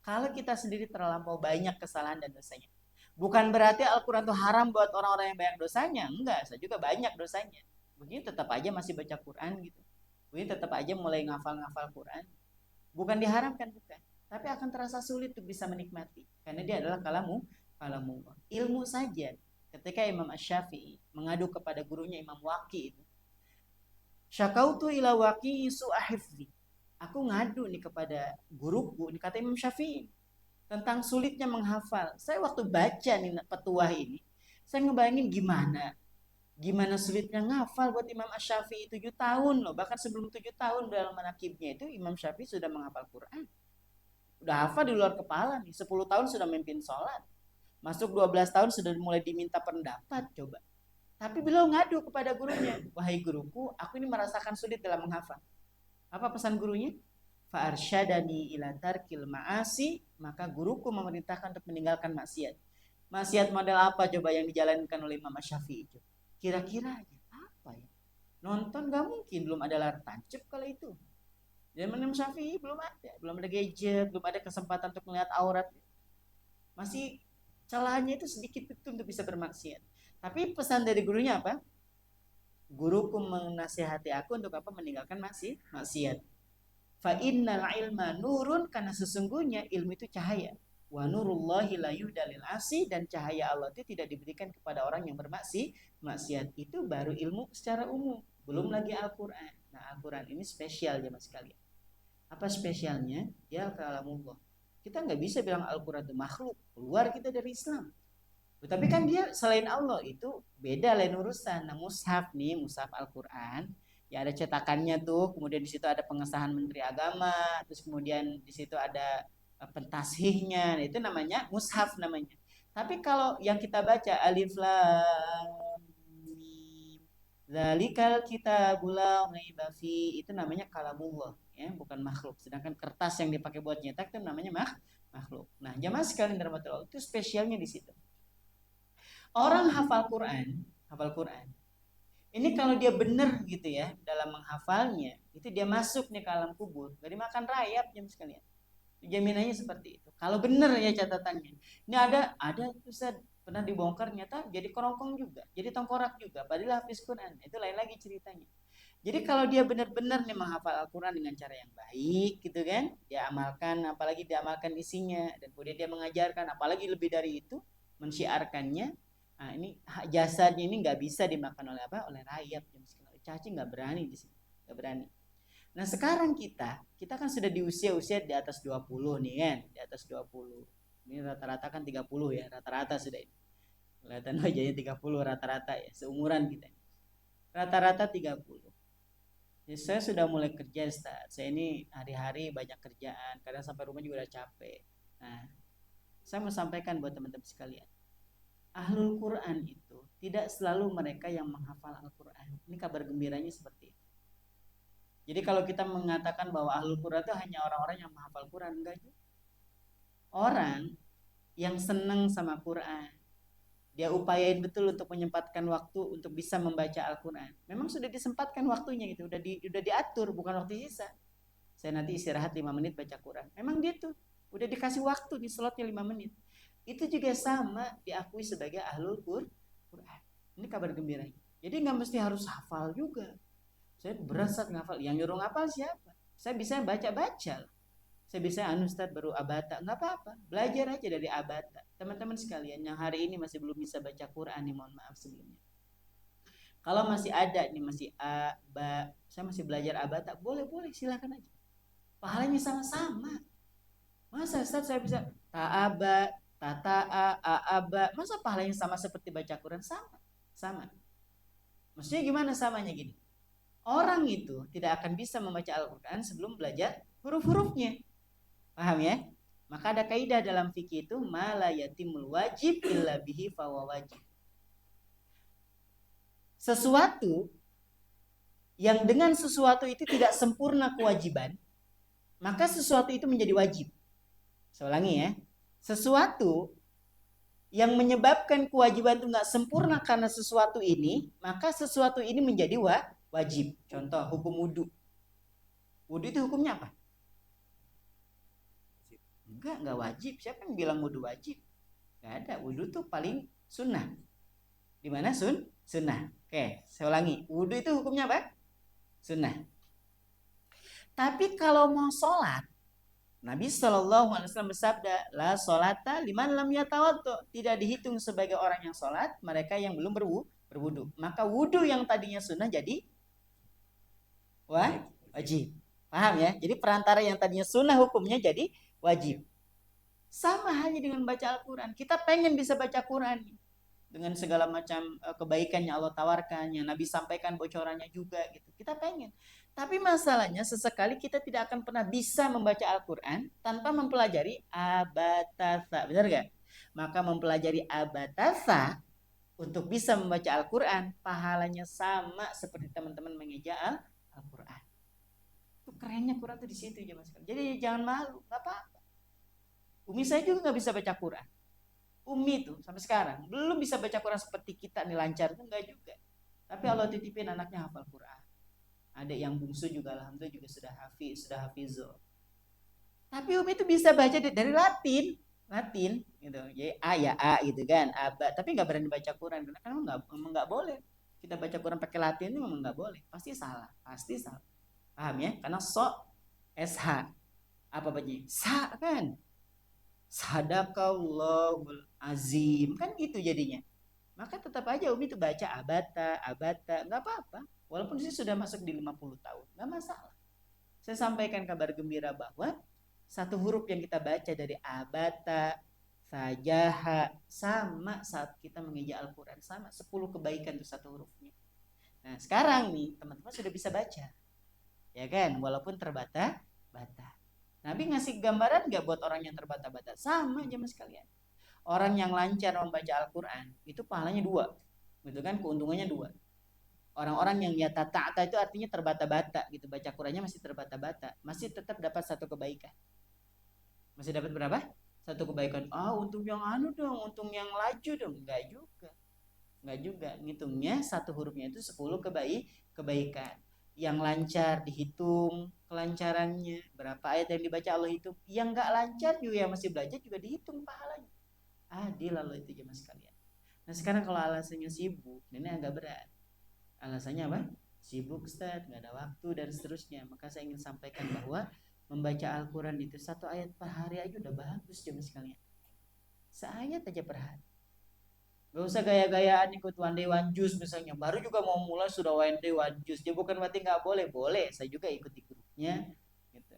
kalau kita sendiri terlampau banyak kesalahan dan dosanya. Bukan berarti Al-Quran itu haram buat orang-orang yang banyak dosanya, enggak, saya juga banyak dosanya. Begini tetap aja masih baca Quran gitu. Begini tetap aja mulai ngafal-ngafal Quran. Bukan diharamkan, bukan. Tapi akan terasa sulit untuk bisa menikmati karena dia adalah kalamullah. Ilmu saja. Ketika Imam Asy-Syafi'i mengadu kepada gurunya Imam Waqi itu, syakautu ila Waqi su'ahifzi. Aku ngadu nih kepada guruku, ini kata Imam Syafi'i, tentang sulitnya menghafal. Saya waktu baca nih petuah ini, saya ngebayangin gimana sulitnya ngafal buat Imam Asy-Syafi'i 7 tahun loh. Bahkan sebelum 7 tahun dalam manakibnya itu Imam Syafi'i sudah menghafal Quran. Udah hafal di luar kepala nih, 10 tahun sudah memimpin sholat. Masuk 12 tahun sudah mulai diminta pendapat, coba. Tapi beliau ngadu kepada gurunya, wahai guruku, aku ini merasakan sulit dalam menghafal. Apa pesan gurunya? Fa'arsyadani ila tarkil ma'asi, maka guruku memerintahkan untuk meninggalkan maksiat. Maksiat model apa coba yang dijalankan oleh Imam Syafi'i itu? Kira-kira apa ya? Nonton gak mungkin, belum ada layar tancap kalau itu. Dan Imam Syafi'i belum ada gadget, belum ada kesempatan untuk melihat aurat. Masih celahnya itu sedikit betul untuk bisa bermaksiat. Tapi pesan dari gurunya apa? Guruku menasihati aku untuk apa? Meninggalkan maksiat. Fa innal ilma nurun, karena sesungguhnya ilmu itu cahaya. Wa nurullahi la yuhdalil asi, dan cahaya Allah itu tidak diberikan kepada orang yang bermaksiat. Itu baru ilmu secara umum, belum lagi Al-Qur'an. Nah, Al-Qur'an ini spesial ya Mas sekalian. Apa spesialnya? Dia kalamullah. Kita nggak bisa bilang Al-Quran itu makhluk, keluar kita dari Islam. Tapi kan dia selain Allah, itu beda lain urusan. Nah, mushaf nih, mushaf Al-Quran, ya ada cetakannya tuh, kemudian di situ ada pengesahan Menteri Agama, terus kemudian di situ ada pentashihnya, nah, itu namanya mushaf namanya. Tapi kalau yang kita baca alif lam mim, zalikal kitabul la raiba fi, itu namanya kalamullah. Ya, bukan makhluk. Sedangkan kertas yang dipakai buat nyetak itu namanya makhluk. Nah, jamaah sekalian dirahmati Allah, itu spesialnya di situ. Orang hafal Quran. Ini kalau dia benar gitu ya dalam menghafalnya, itu dia masuk nih ke alam kubur, gak dimakan rayap jamaah sekalian. Jaminannya seperti itu. Kalau benar ya catatannya. Ini ada Ustaz pernah dibongkar nyata jadi kerongkong juga, jadi tengkorak juga, padahal hafiz Quran. Itu lain lagi ceritanya. Jadi kalau dia benar-benar nih menghafal Al-Quran dengan cara yang baik gitu kan, dia amalkan, apalagi dia amalkan isinya, dan kemudian dia mengajarkan, apalagi lebih dari itu, mensyiarkannya. Nah, ini jasadnya ini nggak bisa dimakan oleh apa? Oleh rayap. Caci nggak berani di sini, nggak berani. Nah sekarang kita kan sudah di usia-usia di atas 20 nih kan, di atas 20. Ini rata-rata kan 30 ya, rata-rata sudah ini. Kelihatan wajahnya 30 rata-rata ya, seumuran kita. Rata-rata 30. Ya, saya sudah mulai kerja Ustaz. Saya ini hari-hari banyak kerjaan, kadang sampai rumah juga udah capek. Nah, saya mau sampaikan buat teman-teman sekalian. Ahlul Quran itu tidak selalu mereka yang menghafal Al-Quran. Ini kabar gembiranya seperti itu. Jadi kalau kita mengatakan bahwa Ahlul Quran itu hanya orang-orang yang menghafal Quran, enggak juga. Orang yang senang sama Quran, dia upayain betul untuk menyempatkan waktu untuk bisa membaca Al-Quran. Memang sudah disempatkan waktunya gitu, udah diatur, bukan waktu sisa. Saya nanti istirahat 5 menit baca Quran. Memang dia tuh udah dikasih waktu di slotnya 5 menit. Itu juga sama diakui sebagai Ahlul Quran. Ini kabar gembira. Jadi nggak mesti harus hafal juga. Saya berasa ngafal. Yang nyuruh ngafal siapa? Saya bisa baca-baca. Saya bisa Ustaz baru abata, nggak apa-apa, belajar aja dari abata. Teman-teman sekalian yang hari ini masih belum bisa baca Quran nih, mohon maaf sebelumnya. Kalau masih ada nih masih saya masih belajar abata, boleh silakan aja. Pahalanya sama-sama. Masa Ustaz saya bisa ta'aba, tata'a, a'aba, masa pahalanya sama seperti baca Quran? Sama. Maksudnya gimana samanya gini? Orang itu tidak akan bisa membaca Al-Quran sebelum belajar huruf-hurufnya. Paham ya? Maka ada kaidah dalam fikih itu mala yatimul wajib illa bihi fawa wajib. Sesuatu yang dengan sesuatu itu tidak sempurna kewajiban, maka sesuatu itu menjadi wajib. Saya ulangi ya. Sesuatu yang menyebabkan kewajiban itu nggak sempurna karena sesuatu ini, maka sesuatu ini menjadi wajib. Contoh hukum wudhu. Wudhu itu hukumnya apa? Enggak wajib. Siapa yang bilang wudhu wajib? Enggak ada. Wudhu tuh paling sunnah. Di mana sunnah? Oke, saya ulangi. Wudhu itu hukumnya apa? Sunnah. Tapi kalau mau sholat, Nabi SAW bersabda, la sholata liman lam yatawaddo. Tidak dihitung sebagai orang yang sholat, mereka yang belum berwudu. Maka wudu yang tadinya sunnah jadi wajib. Paham ya? Jadi perantara yang tadinya sunnah hukumnya jadi wajib. Sama halnya dengan baca Al-Quran. Kita pengen bisa baca Quran dengan segala macam kebaikan yang Allah tawarkan, yang Nabi sampaikan bocorannya juga gitu. Kita pengen. Tapi masalahnya sesekali kita tidak akan pernah bisa membaca Al-Quran tanpa mempelajari abatasa. Benar gak? Maka mempelajari abatasa untuk bisa membaca Al-Quran, pahalanya sama seperti teman-teman mengeja Al-Quran. Itu kerennya Quran itu di situ aja mas. Jadi jangan malu, nggak apa-apa. Umi saya juga nggak bisa baca Quran. Umi tuh sampai sekarang belum bisa baca Quran seperti kita nih lancar tuh enggak juga. Tapi Allah titipin anaknya hafal Quran. Adik yang bungsu juga alhamdulillah juga sudah hafizul. Tapi Umi itu bisa baca dari Latin gitu. Jadi A ya A gitu kan, aba. Tapi nggak berani baca Quran karena memang nggak boleh. Kita baca Quran pakai Latin itu memang nggak boleh. Pasti salah. Paham ya? Karena SH apa bacanya? Sa kan? Sadaqallahul azim kan gitu jadinya. Maka tetap aja Umi itu baca abata nggak apa-apa. Walaupun saya sudah masuk di 50 tahun, nggak masalah. Saya sampaikan kabar gembira bahwa satu huruf yang kita baca dari abata, sajaha sama saat kita mengeja Al-Quran sama 10 kebaikan itu satu hurufnya. Nah sekarang nih teman-teman sudah bisa baca, ya kan? Walaupun terbata-bata. Nabi ngasih gambaran gak buat orang yang terbata-bata? Sama aja mas kalian. Orang yang lancar membaca Al-Quran itu pahalanya 2, gitu kan? Keuntungannya 2. Orang-orang yang ya tata itu artinya terbata-bata gitu, baca Qurannya masih terbata-bata, masih tetap dapat satu kebaikan. Masih dapat berapa? Satu kebaikan. Untung yang dong, untung yang laju dong. Enggak juga. Ngitungnya satu hurufnya itu 10 kebaikan. Yang lancar dihitung kelancarannya, berapa ayat yang dibaca Allah itu. Yang nggak lancar juga yang masih belajar juga dihitung pahalanya. Adil Allah itu jemaah sekalian. Nah sekarang kalau alasannya sibuk, ini agak berat. Alasannya apa? Sibuk Ustaz, nggak ada waktu dan seterusnya. Maka saya ingin sampaikan bahwa membaca Al-Quran itu 1 ayat per hari aja udah bagus jemaah sekalian. Seayat aja per hari. Gak usah gaya-gayaan ikut one day one juice misalnya. Baru juga mau mulai sudah one day one juice. Dia bukan berarti nggak boleh. Boleh. Saya juga ikut di grupnya. Gitu.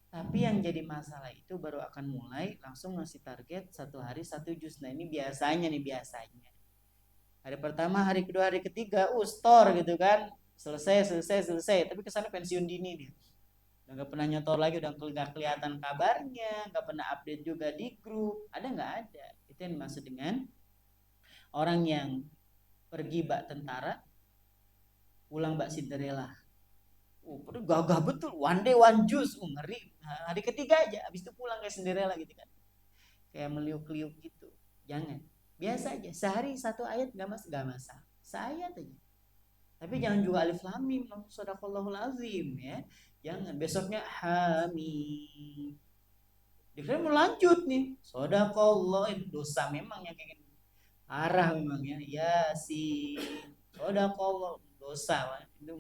Tapi yang jadi masalah itu baru akan mulai langsung ngasih target 1 hari 1 juz. Nah ini biasanya nih biasanya. Hari pertama, hari kedua, hari ketiga, store gitu kan. Selesai. Tapi kesana pensiun dini dia. Udah nggak pernah nyetor lagi, udah nggak kelihatan kabarnya, nggak pernah update juga di grup. Ada nggak ada? Itu yang dimaksud dengan orang yang pergi bak tentara, pulang bak Cinderella. Gagah betul, one day one juice, ngeri. Hari ketiga aja, habis itu pulang kayak Cinderella gitu kan, kayak meliuk-liuk gitu. Jangan, biasa aja, sehari 1 ayat gak masalah, seayat aja. Tapi jangan juga alif lam mim, sadaqallahul azim ya. Jangan besoknya hamim. Dikira mau lanjut nih, sadaqallah, itu dosa memang yang kayak gitu. Arah memang ya, Yasin, sadaqallah, dosa itu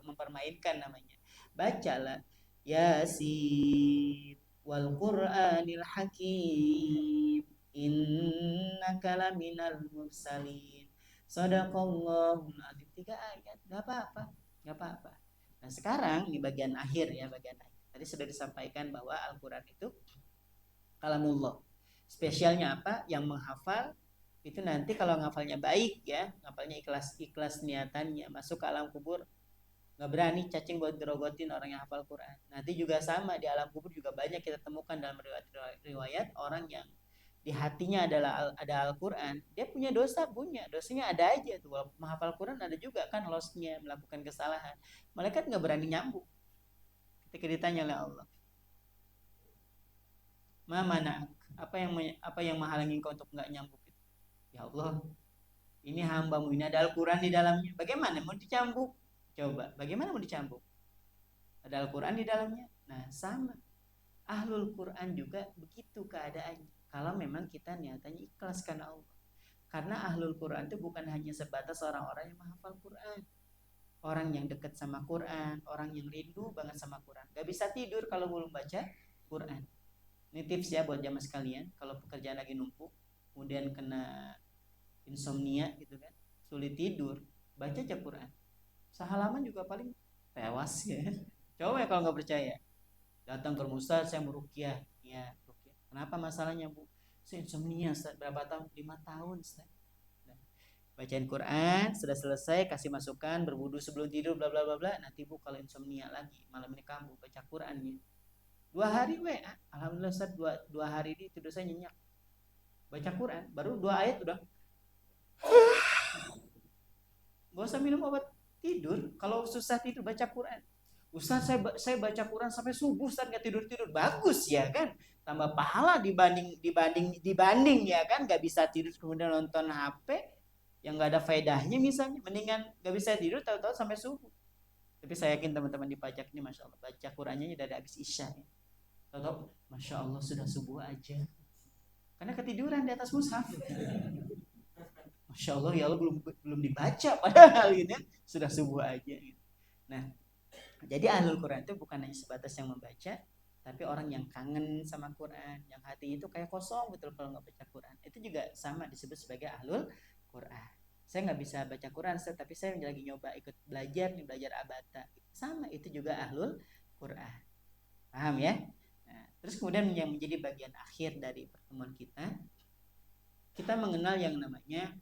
mempermainkan namanya. Bacalah Yasin wal Qur'anil Hakim innaka laminal mursalin sadaqallahul azim. 3 ayat, nggak apa-apa. Nah sekarang di bagian akhir ya, bagian akhir tadi sudah disampaikan bahwa Al-Quran itu kalamullah. Spesialnya apa? Yang menghafal itu nanti kalau ngafalnya baik ya, ngafalnya ikhlas niatannya, masuk ke alam kubur nggak berani cacing buat gerogotin orang yang hafal Quran. Nanti juga sama, di alam kubur juga banyak kita temukan dalam riwayat orang yang di hatinya ada Al-Quran, dia punya dosanya ada aja tuh. Walaupun menghafal Quran ada juga kan losnya, melakukan kesalahan. Malaikat nggak berani nyambung ketika ditanya oleh Allah, mana apa yang menghalangi kau untuk nggak nyambung? Ya Allah, ini hambamu, ini ada Al-Quran di dalamnya, bagaimana mau dicambuk? Coba, bagaimana mau dicambuk? Ada Al-Quran di dalamnya. Nah sama, Ahlul Quran juga begitu keadaannya. Kalau memang kita niatannya ikhlas karena Allah. Karena Ahlul Quran itu bukan hanya sebatas orang-orang yang menghafal Quran, orang yang dekat sama Quran, orang yang rindu banget sama Quran. Gak bisa tidur kalau belum baca Quran. Ini tips ya buat jamaah sekalian. Kalau pekerjaan lagi numpuk, kemudian kena insomnia gitu kan, sulit tidur, baca aja Quran. Sehalaman juga paling tewas ya. Coba ya kalau nggak percaya, datang ke Ustaz, saya mau ruqyah. Ya, ruqyah. Kenapa masalahnya Bu? Saya insomnia berapa tahun? 5 tahun Ustaz. Nah, bacain Quran, sudah selesai, kasih masukan, berwudu sebelum tidur, bla bla bla bla. Nanti Bu kalau insomnia lagi, malam ini kamu baca Quran ya. 2 hari alhamdulillah Ustaz, 2 hari ini tidur saya nyenyak. Baca Quran, baru 2 ayat udah. Gak usah minum obat tidur. Kalau susah tidur baca Quran. Ustaz saya baca Quran sampai subuh, Ustaz nggak tidur. Bagus ya kan? Tambah pahala dibanding ya kan? Nggak bisa tidur kemudian nonton HP yang nggak ada faedahnya misalnya. Mendingan nggak bisa tidur tahu-tahu sampai subuh. Tapi saya yakin teman-teman di pajak ini masya Allah baca Qurannya dari habis isya ya. Tahu-tahu masya Allah sudah subuh aja. Karena ketiduran di atas mushaf. Masya Allah ya Allah belum dibaca padahal ini sudah subuh aja. Nah, jadi Ahlul Quran itu bukan hanya sebatas yang membaca, tapi orang yang kangen sama Quran, yang hatinya itu kayak kosong betul kalau nggak baca Quran. Itu juga sama disebut sebagai Ahlul Quran. Saya nggak bisa baca Quran, tapi saya lagi nyoba ikut belajar abata. Sama, itu juga Ahlul Quran. Paham ya? Nah, terus kemudian yang menjadi bagian akhir dari pertemuan kita mengenal yang namanya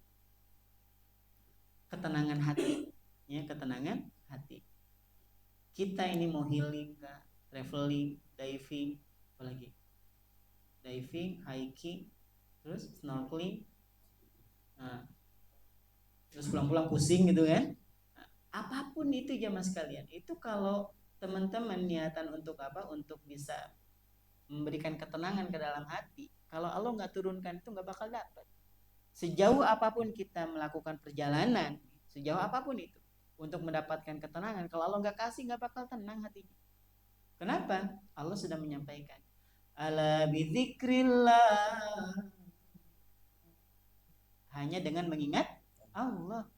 ketenangan hati, ya, ketenangan hati. Kita ini mau healing, traveling, diving, apalagi diving, hiking, terus snorkeling, nah, terus pulang-pulang pusing gitu kan. Nah, apapun itu jamaah sekalian, itu kalau teman-teman niatan untuk apa? Untuk bisa memberikan ketenangan ke dalam hati. Kalau Allah nggak turunkan itu nggak bakal dapat. Sejauh apapun kita melakukan perjalanan, sejauh apapun itu, untuk mendapatkan ketenangan, kalau Allah nggak kasih nggak bakal tenang hatinya. Kenapa? Allah sudah menyampaikan, ala bidzikrillah, hanya dengan mengingat Allah.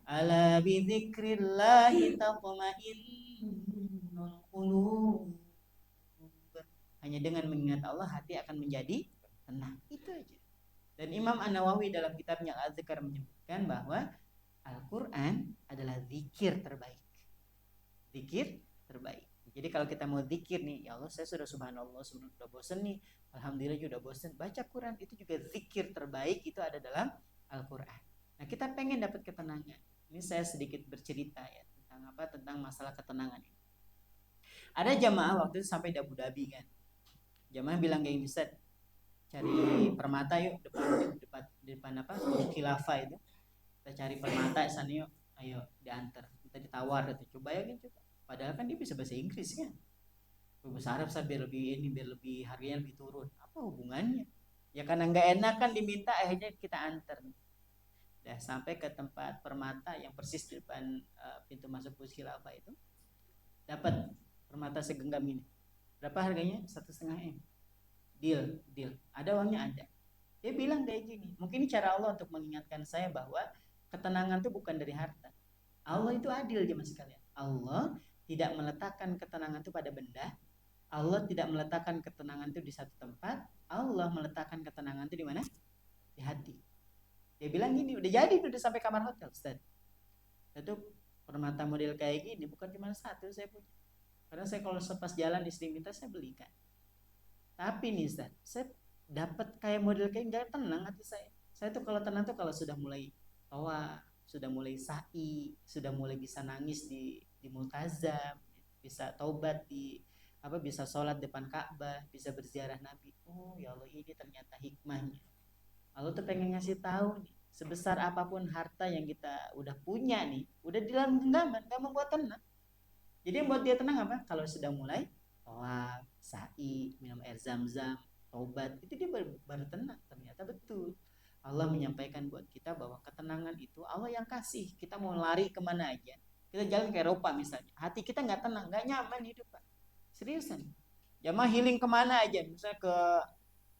Ala bidzikrillahi tatma'innul qulub. Hanya dengan mengingat Allah hati akan menjadi tenang. Itu aja. Dan Imam An-Nawawi dalam kitabnya Al-Azkar menyebutkan bahwa Al-Quran adalah zikir terbaik. Zikir terbaik. Jadi kalau kita mau zikir nih, ya Allah saya sudah subhanallah, sudah bosan nih, alhamdulillah sudah bosan, baca Quran itu juga zikir terbaik, itu ada dalam Al-Quran. Nah kita pengen dapat ketenangan. Ini saya sedikit bercerita ya tentang masalah ketenangan ini. Ada jamaah waktu itu sampai di Abu Dhabi kan. Jamaah bilang kayak Ustaz, cari permata yuk depan apa khilafah itu, kita cari permata sana yuk, ayo diantar, kita ditawar gitu. Coba ya gitu, padahal kan dia bisa bahasa Inggris kan, bahasa Arab biar lebih harganya lebih turun, apa hubungannya ya, karena nggak enak kan diminta, akhirnya kita antar. Dah sampai ke tempat permata yang persis di depan pintu masuk Burj Khilafah itu, dapat permata segenggam ini. Berapa harganya? 1,5 M. Deal. Ada uangnya, ada. Dia bilang kayak gini, mungkin cara Allah untuk mengingatkan saya bahwa ketenangan itu bukan dari harta. Allah itu adil jemaah sekalian. Allah tidak meletakkan ketenangan itu pada benda. Allah tidak meletakkan ketenangan itu di satu tempat. Allah meletakkan ketenangan itu di mana? Di hati. Dia bilang gini, udah jadi, udah sampai kamar hotel, Ustaz. Itu permata model kayak gini bukan cuma satu saya punya. Karena saya kalau pas jalan istri minta saya belikan. Tapi nih Ustaz, saya dapat kayak model kayak nggak tenang hati saya. Saya tuh kalau tenang tuh kalau sudah mulai tawa, sudah mulai sa'i, sudah mulai bisa nangis di multazam, bisa taubat bisa sholat depan Ka'bah, bisa berziarah Nabi. Oh ya Allah, ini ternyata hikmahnya. Allah tuh pengen ngasih tahu nih, sebesar apapun harta yang kita udah punya nih, udah di dalam genggaman, gak membuat tenang. Jadi yang buat dia tenang apa? Kalau sudah mulai tawaf, sa'i, minum air zam-zam, taubat, itu dia baru tenang. Ternyata betul Allah menyampaikan buat kita bahwa ketenangan itu Allah yang kasih. Kita mau lari kemana aja, kita jalan ke Eropa misalnya, hati kita nggak tenang, nggak nyaman hidup Pak. Seriusan, jamaah healing kemana aja, misalnya ke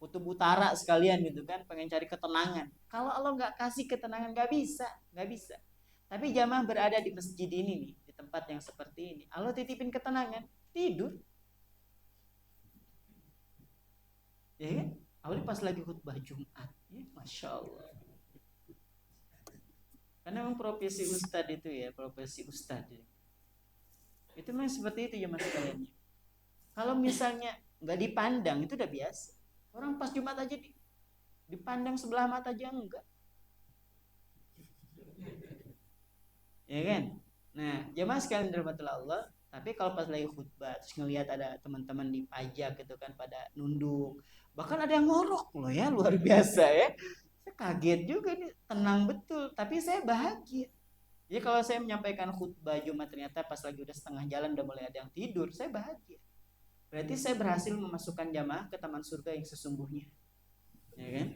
Kutub Utara sekalian gitu kan, pengen cari ketenangan. Kalau Allah nggak kasih ketenangan, nggak bisa. Tapi jamaah berada di masjid ini nih, di tempat yang seperti ini, Allah titipin ketenangan, tidur. Ya kan? Awalnya pas lagi khutbah Jumat, ya, Masya Allah. Karena memang profesi ustadz itu ya, profesi ustadz ya. Itu memang seperti itu ya mas kalian. Kalau misalnya nggak dipandang itu udah biasa. Orang pas Jumat aja dipandang sebelah mata aja enggak. Ya kan? Nah, jamaah sekalian dirahmati Allah, tapi kalau pas lagi khutbah terus ngelihat ada teman-teman di pajak gitu kan pada nunduk, bahkan ada yang ngorok loh ya, luar biasa ya. Saya kaget juga nih, tenang betul, tapi saya bahagia. Jadi kalau saya menyampaikan khutbah Jumat ternyata pas lagi udah setengah jalan udah mulai ada yang tidur, saya bahagia. Berarti saya berhasil memasukkan jamaah ke taman surga yang sesungguhnya. Ya kan?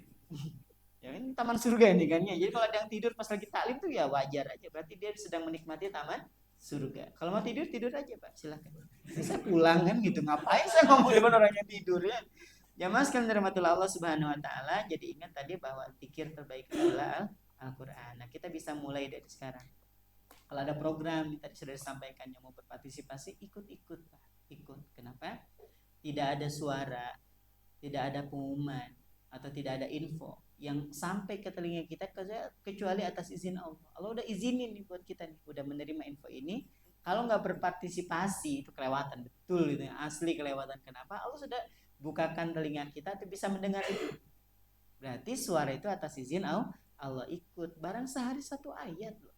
Ya kan taman surga ini kan ya. Jadi kalau ada yang tidur pas lagi taklim tuh ya wajar aja. Berarti dia sedang menikmati taman surga. Kalau mau tidur aja Pak, silakan. Saya pulang kan gitu. Ngapain saya ngomong dengan orang yang tidur ya? Jamaah sekalian dirahmati Allah Subhanahu wa taala, jadi ingat tadi bahwa zikir terbaik adalah Al-Qur'an. Nah, kita bisa mulai dari sekarang. Kalau ada program yang tadi sudah disampaikan yang mau berpartisipasi, ikut Pak. Ikut. Kenapa? Tidak ada suara, tidak ada pengumuman atau tidak ada info yang sampai ke telinga kita kecuali atas izin Allah. Allah udah izinin nih buat kita nih, udah menerima info ini. Kalau nggak berpartisipasi itu kelewatan, betul gitu, asli kelewatan. Kenapa? Allah sudah bukakan telinga kita tuh bisa mendengar itu. Berarti suara itu atas izin Allah. Ikut. Barang sehari 1 ayat loh.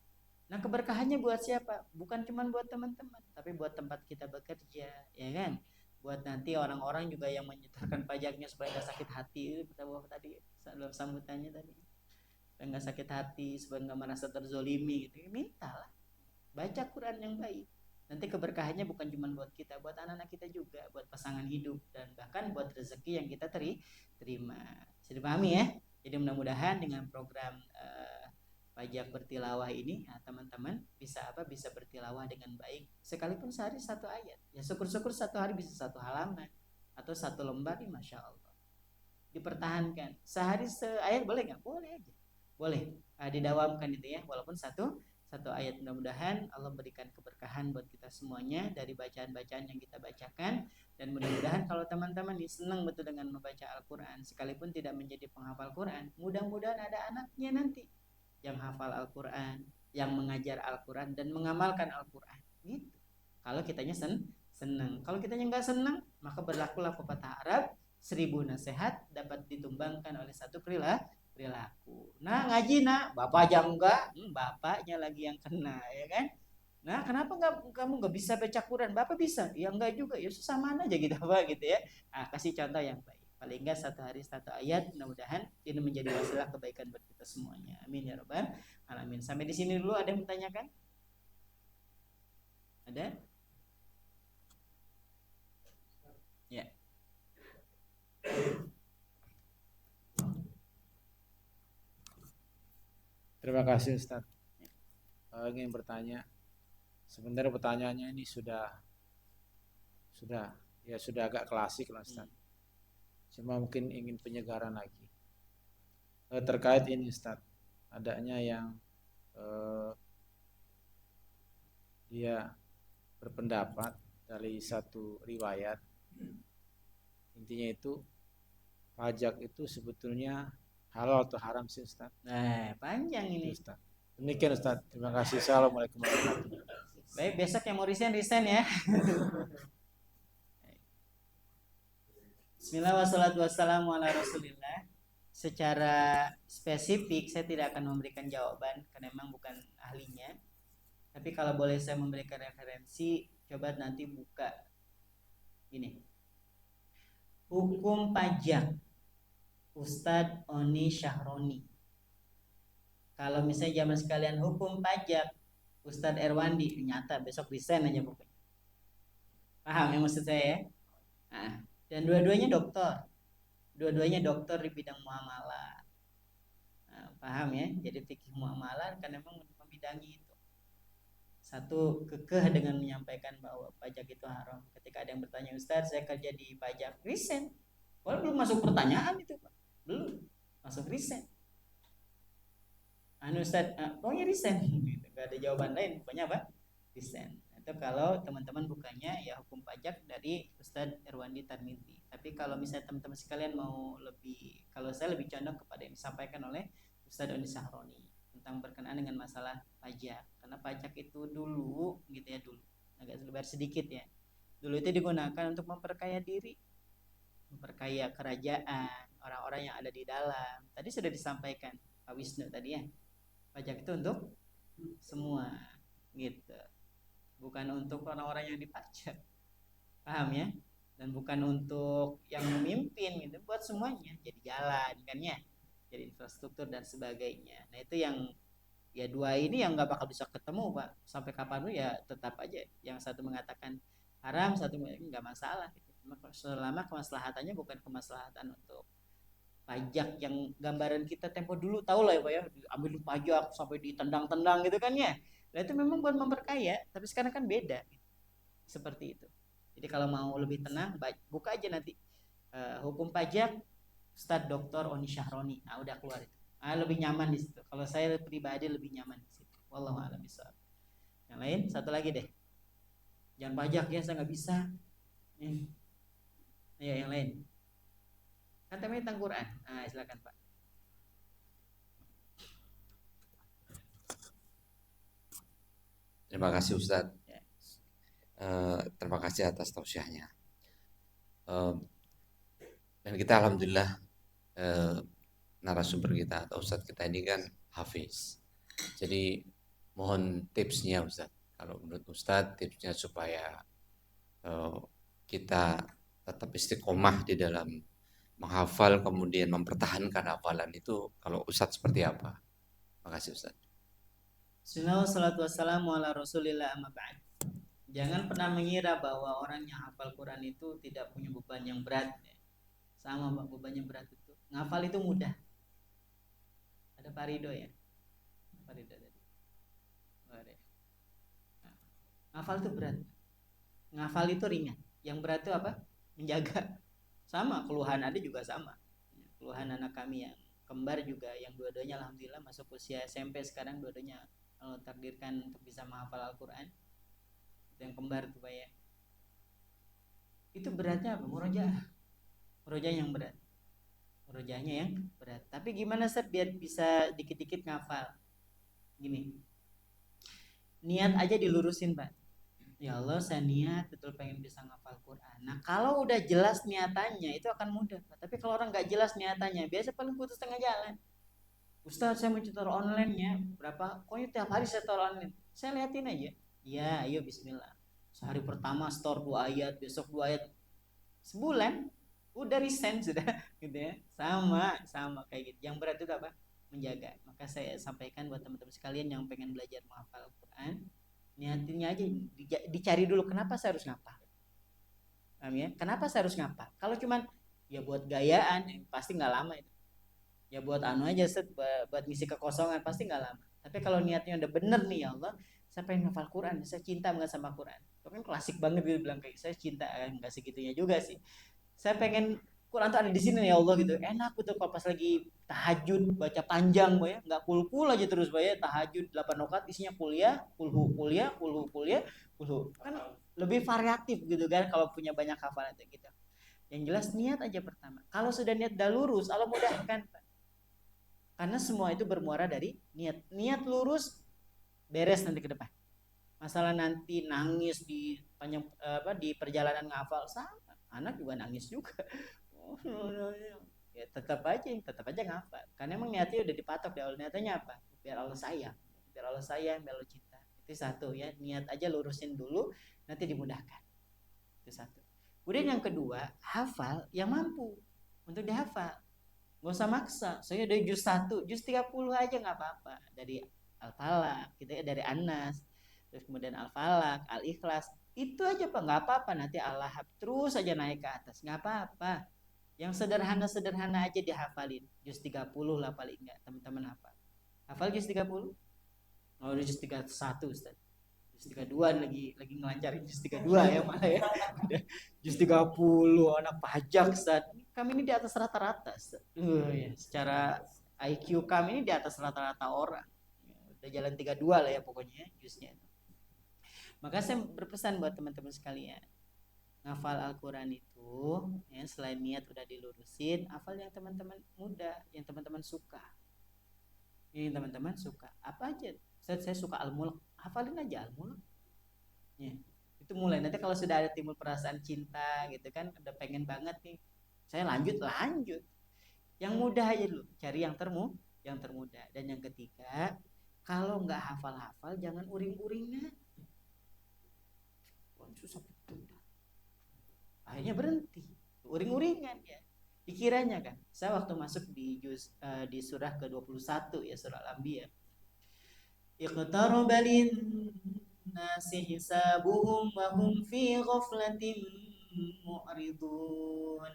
Nah keberkahannya buat siapa? Bukan cuma buat teman-teman, tapi buat tempat kita bekerja, ya kan? Buat nanti orang-orang juga yang menyetorkan pajaknya supaya nggak sakit hati, itu kita bawa tadi dalam sambutannya tadi, supaya nggak sakit hati, supaya nggak merasa terzolimi, gitu. Mintalah, baca Quran yang baik. Nanti keberkahannya bukan cuma buat kita, buat anak-anak kita juga, buat pasangan hidup, dan bahkan buat rezeki yang kita terima. Sudah pahami ya? Jadi mudah-mudahan dengan program pajak bertilawah ini, nah, teman-teman bisa bertilawah dengan baik, sekalipun sehari 1 ayat. Ya syukur-syukur 1 hari bisa 1 halaman atau 1 lembar, Masya Allah. Dipertahankan. Sehari seayat boleh nggak? Boleh aja. Boleh. Didawamkan itu ya, walaupun satu satu ayat. Mudah-mudahan Allah berikan keberkahan buat kita semuanya dari bacaan-bacaan yang kita bacakan, dan mudah-mudahan kalau teman-teman senang betul dengan membaca Al-Quran sekalipun tidak menjadi penghafal Quran, mudah-mudahan ada anaknya nanti yang hafal Al-Quran, yang mengajar Al-Quran dan mengamalkan Al-Quran gitu. Kalau kitanya senang. Kalau kitanya nggak senang, maka berlakulah pepatah Arab, 1000 nasihat dapat ditumbangkan oleh satu perilaku. Nah, ngaji nak, bapak aja enggak, bapaknya lagi yang kena, ya kan? Nah, kenapa kamu nggak bisa baca Quran? Bapak bisa, ya enggak juga, ya sama aja gitu apa gitu ya. Nah, kasih contoh yang baik. Paling enggak satu hari satu ayat, mudah-mudahan ini menjadi wasilah kebaikan buat kita semuanya. Amin ya rabbal alamin. Sampai di sini dulu, ada yang bertanyakan? Ada? Ya. Terima kasih Ustaz. Ingin bertanya. Sebenarnya pertanyaannya ini sudah agak klasik lah Ustaz. Cuma mungkin ingin penyegaran lagi. Terkait ini Ustaz, adanya yang dia berpendapat dari satu riwayat, intinya itu pajak itu sebetulnya halal atau haram sih Ustaz? Nah, panjang ini. Ustaz. Demikian Ustaz. Terima kasih. Assalamualaikum warahmatullahi wabarakatuh. Baik, besok yang mau resign ya. Bismillah wassalatu wassalamu ala rasulillah. Secara spesifik saya tidak akan memberikan jawaban karena memang bukan ahlinya. Tapi kalau boleh saya memberikan referensi, coba nanti buka ini. Hukum pajak Ustadz Oni Syahroni. Kalau misalnya zaman sekalian hukum pajak Ustadz Erwandi, nyata besok resign aja pokoknya. Paham yang maksud saya ya? Nah, dan dua-duanya dokter di bidang muamalah. Nah, paham ya? Jadi fikih muamalah kan memang membidangi itu. Satu, kekeh dengan menyampaikan bahwa pajak itu haram. Ketika ada yang bertanya, Ustadz saya kerja di pajak, resign. Kalau belum masuk pertanyaan itu Pak, belum masuk resign. Ustadz, pokoknya resign. Gak ada jawaban lain, pokoknya apa? Resign. Itu kalau teman-teman bukannya ya hukum pajak dari Ustadz Erwandi Tarmizi. Tapi kalau misalnya teman-teman sekalian mau lebih, kalau saya lebih condong kepada yang disampaikan oleh Ustadz Oni Syahroni tentang berkenaan dengan masalah pajak. Karena pajak itu dulu gitu ya, dulu agak lebar sedikit ya. Dulu itu digunakan untuk memperkaya diri, memperkaya kerajaan, orang-orang yang ada di dalam. Tadi sudah disampaikan Pak Wisnu tadi ya. Pajak itu untuk semua gitu. Bukan untuk orang-orang yang dipajak. Paham ya? Dan bukan untuk yang memimpin gitu, buat semuanya. Jadi jalan kan ya. Jadi infrastruktur dan sebagainya. Nah, itu yang ya dua ini yang nggak bakal bisa ketemu Pak. Sampai kapan pun ya tetap aja. Yang satu mengatakan haram, satu nggak masalah gitu. Selama kemaslahatannya bukan kemaslahatan untuk pajak yang gambaran kita tempo dulu tahu lah ya Pak ya, ambil pajak sampai ditendang-tendang gitu kan ya. Nah, itu memang buat memperkaya, tapi sekarang kan beda gitu. Seperti itu. Jadi kalau mau lebih tenang, buka aja nanti hukum pajak Ustadz Dr. Oni Syahroni. Nah, udah keluar itu. Lebih nyaman di situ. Kalau saya pribadi lebih nyaman di situ. Wallahu a'lam bishawab. Yang lain satu lagi deh. Jangan pajak ya, saya nggak bisa. Ya, yang lain. Kan temanya tentang Quran. Silakan Pak. Terima kasih Ustadz. Terima kasih atas tausiahnya. Dan kita alhamdulillah narasumber kita atau Ustadz kita ini kan hafiz. Jadi mohon tipsnya Ustadz. Kalau menurut Ustadz tipsnya supaya kita tetap istiqomah di dalam menghafal kemudian mempertahankan hafalan itu, kalau Ustadz seperti apa? Terima kasih Ustadz. Bismillah wassalatu wassalamu ala rasulillah amma ba'd. Jangan pernah mengira bahwa orang yang hafal Quran itu tidak punya beban yang berat ya. Sama Pak, bebannya berat itu. Ngafal itu mudah. Ada Pak Ridho ya? Pak Ridho tadi. Ngafal itu berat. Ngafal itu ringan. Yang berat itu apa? Menjaga. Sama, keluhan ada juga sama. Keluhan anak kami yang kembar juga, yang dua-duanya alhamdulillah masuk usia SMP sekarang, dua-duanya Allah takdirkan untuk bisa menghafal Al-Quran, itu yang kembar tuh Pak ya, itu beratnya apa? Murojaah yang berat, murojaahnya yang berat. Tapi gimana Ustaz biar bisa dikit-dikit ngafal? Gini, niat aja dilurusin Pak. Ya Allah, saya niat betul pengen bisa ngafal Quran. Nah, kalau udah jelas niatannya itu akan mudah Pak. Tapi kalau orang nggak jelas niatannya, biasa paling putus tengah jalan. Ustaz, saya mau taruh online ya, berapa? Pokoknya tiap hari saya taruh online. Saya liatin aja. Ya, ayo Bismillah. Sehari pertama store 2 ayat, besok 2 ayat. Sebulan udah resign sudah gitu ya. Sama kayak gitu. Yang berat itu apa? Menjaga. Maka saya sampaikan buat teman-teman sekalian yang pengen belajar menghafal Quran, niatinnya aja dicari dulu kenapa saya harus ngapal. Paham ya? Kenapa saya harus ngapal? Kalau cuman ya buat gayaan pasti nggak lama itu. Ya buat anu aja set buat ngisi kekosongan pasti nggak lama. Tapi kalau niatnya udah bener nih, ya Allah, saya pengen ngafal Quran, saya cinta banget sama Quran. Itu kan klasik banget gitu bilang kayak saya cinta, nggak segitunya juga sih. Saya pengen Quran tuh ada di sini ya Allah gitu. Enak gitu kalau pas lagi tahajud baca panjang Boy ya, nggak kul aja terus Boy ya, tahajud 8 rakaat isinya kuliah, kuliah. Kan lebih variatif gitu kan kalau punya banyak hafalan gitu. Yang jelas niat aja pertama. Kalau sudah niat dah lurus, Allah mudahkan. Karena semua itu bermuara dari niat. Niat lurus, beres nanti ke depan. Masalah nanti nangis di panjang di perjalanan ngafal sama, anak juga nangis juga. Ya tetap aja ngafal. Karena emang niatnya udah dipatok di awal. Niatnya apa? Biar Allah sayang, biar Allah cinta. Itu satu ya. Niat aja lurusin dulu, nanti dimudahkan. Itu satu. Kemudian yang kedua, hafal yang mampu untuk dihafal. Gak usah maksa. Saya dari juz 1, juz 30 aja nggak apa-apa. Dari Al-Falaq, gitu ya, dari An-Nas, terus kemudian Al-Falaq, Al-Ikhlas. Itu aja Pak, nggak apa-apa. Nanti Al-Lahab terus aja naik ke atas, nggak apa-apa. Yang sederhana-sederhana aja dihafalin. Juz 30 lah paling enggak, teman-teman hafal. Hafal juz 30? Oh, udah juz 31 Ustaz. Juz 32 lagi ngelancarin juz 32 ya malah ya. Juz 30 anak pajak Ustaz. Kami ini di atas rata-rata Ustaz. Ya, secara IQ kami ini di atas rata-rata orang. Udah jalan 32 lah ya pokoknya juznya. Maka saya berpesan buat teman-teman sekalian, ngafal Al-Quran itu ya, selain niat udah dilurusin, hafal yang teman-teman mudah, yang teman-teman suka. Yang teman-teman suka apa aja. Saya suka Al-Mulk, hafalin aja Al-Mulk ya. Itu mulai nanti kalau sudah ada timbul perasaan cinta gitu kan, udah pengen banget nih, saya lanjut yang mudah aja dulu, cari yang termudah. Dan yang ketiga, kalau nggak hafal-hafal jangan uring-uringan. Susah betul. Akhirnya berhenti, uring-uringan ya. Dikiranya kan, saya waktu masuk di di surah ke-21 ya, surah Al-Anbiya. Iqtaraba lin-nasi hisabuhum wa hum fi ghaflatin mu'ridun.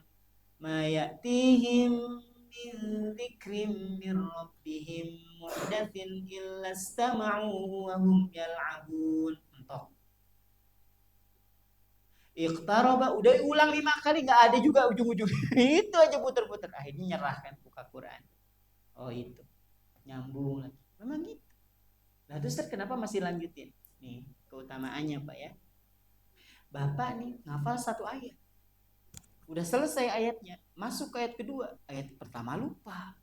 Ma ya'tihim min dzikrin min rabbihim muhdatsin illa istama'uhu wa hum yal'abun. Mentok. Iqtaraba udah ulang 5 kali nggak ada juga ujung-ujung. Itu aja puter-puter, akhirnya nyerah kan, buka Quran. Oh itu nyambung lagi, memang gitu. Nah terus kenapa masih lanjutin nih keutamaannya Pak ya. Bapak nih ngafal 1 ayat, udah selesai ayatnya, masuk ke ayat kedua, ayat pertama lupa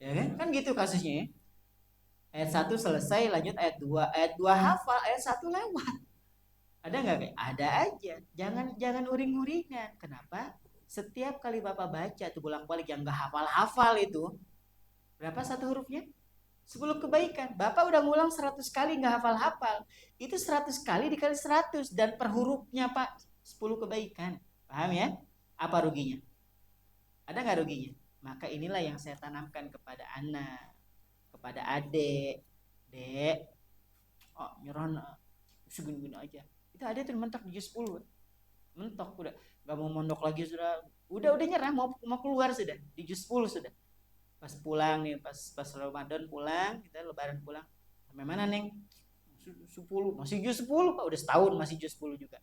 ya kan gitu kasusnya ya. Ayat 1 selesai, lanjut ayat 2, ayat 2 hafal, ayat 1 lewat. Ada nggak kayak? Ada aja. Jangan uring-uringan. Kenapa? Setiap kali Bapak baca tuh bolak-balik yang nggak hafal-hafal itu, berapa satu hurufnya? 10 kebaikan. Bapak udah ngulang 100 kali nggak hafal-hafal. Itu 100 kali dikali 100 dan per hurufnya Pak 10 kebaikan. Paham ya? Apa ruginya? Ada nggak ruginya? Maka inilah yang saya tanamkan kepada anak, kepada adik. Dek, oh nyerah segini-gini aja. Itu ada tuh mentok di juz 10, mentok udah nggak mau mondok lagi, udah nyerah, mau keluar sudah di juz 10 sudah. Pas pulang nih, pas Ramadan pulang, kita lebaran pulang, sampai mana Neng? 10, masih juz 10 Pak, udah setahun masih juz 10 juga.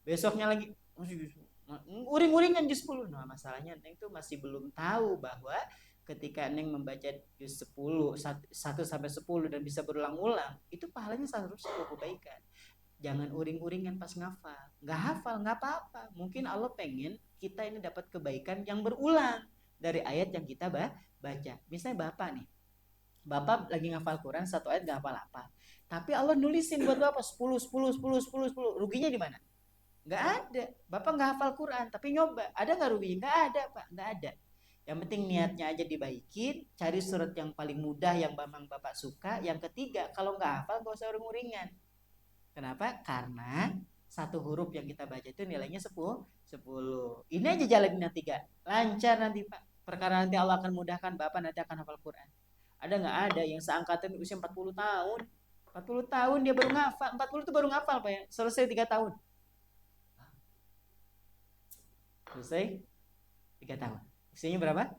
Besoknya lagi masih juz 10, uring-uringan juz 10. Nah masalahnya Neng tuh masih belum tahu bahwa ketika Neng membaca juz 10 1 sampai 10 dan bisa berulang-ulang, itu pahalanya 110 kebaikan. Jangan uring-uringan pas ngafal. Nggak hafal, nggak apa-apa. Mungkin Allah pengen kita ini dapat kebaikan yang berulang dari ayat yang kita baca. Misalnya Bapak nih, Bapak lagi ngafal Quran, satu ayat nggak hafal apa. Tapi Allah nulisin buat Bapak 10, 10, 10, 10, 10. Ruginya di mana? Nggak ada. Bapak nggak hafal Quran, tapi nyoba. Ada nggak ruginya? Nggak ada, Pak. Nggak ada. Yang penting niatnya aja dibaikin, cari surat yang paling mudah yang memang Bapak suka. Yang ketiga, kalau nggak hafal nggak usah uring-uringan. Kenapa? Karena satu huruf yang kita baca itu nilainya 10. Ini aja jalanin yang tiga. Lancar nanti Pak. Perkara nanti Allah akan mudahkan Bapak nanti akan hafal Quran. Ada nggak ada yang seangkatan usia 40 tahun? 40 tahun dia baru ngafal. 40 itu baru ngafal Pak ya. Selesai 3 tahun. Selesai 3 tahun. Usianya berapa?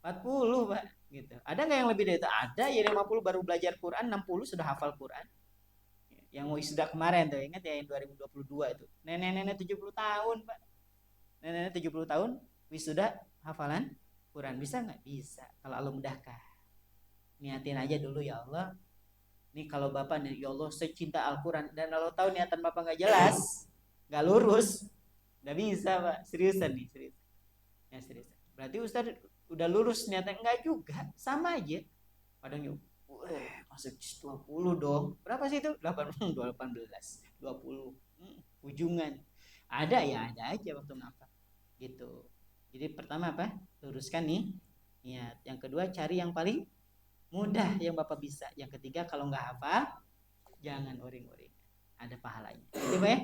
40 Pak. Gitu. Ada nggak yang lebih dari itu? Ada ya 50 baru belajar Quran, 60 sudah hafal Quran. Yang wisuda kemarin tuh, ingat ya yang 2022 itu. Nenek-nenek 70 tahun, Pak. Nenek-nenek 70 tahun wisuda hafalan Quran. Bisa nggak? Bisa. Kalau Allah mudahkan. Niatin aja dulu ya Allah. Nih kalau Bapak nih, ya Allah saya cinta Al-Quran. Dan kalau tahu niatan Bapak nggak jelas, nggak lurus, nggak bisa Pak. Seriusan nih, serius. Ya serius. Berarti Ustaz udah lurus niatnya enggak juga, sama aja. Padahal masuk 20 dong. Berapa sih itu? 18, 20. Ujungan. Ada ya, ada aja waktu ngapa. Gitu. Jadi pertama apa? Luruskan nih niat. Yang kedua cari yang paling mudah yang Bapak bisa. Yang ketiga kalau nggak hafal jangan uring-uring. Ada pahalanya. Gitu Pak ya?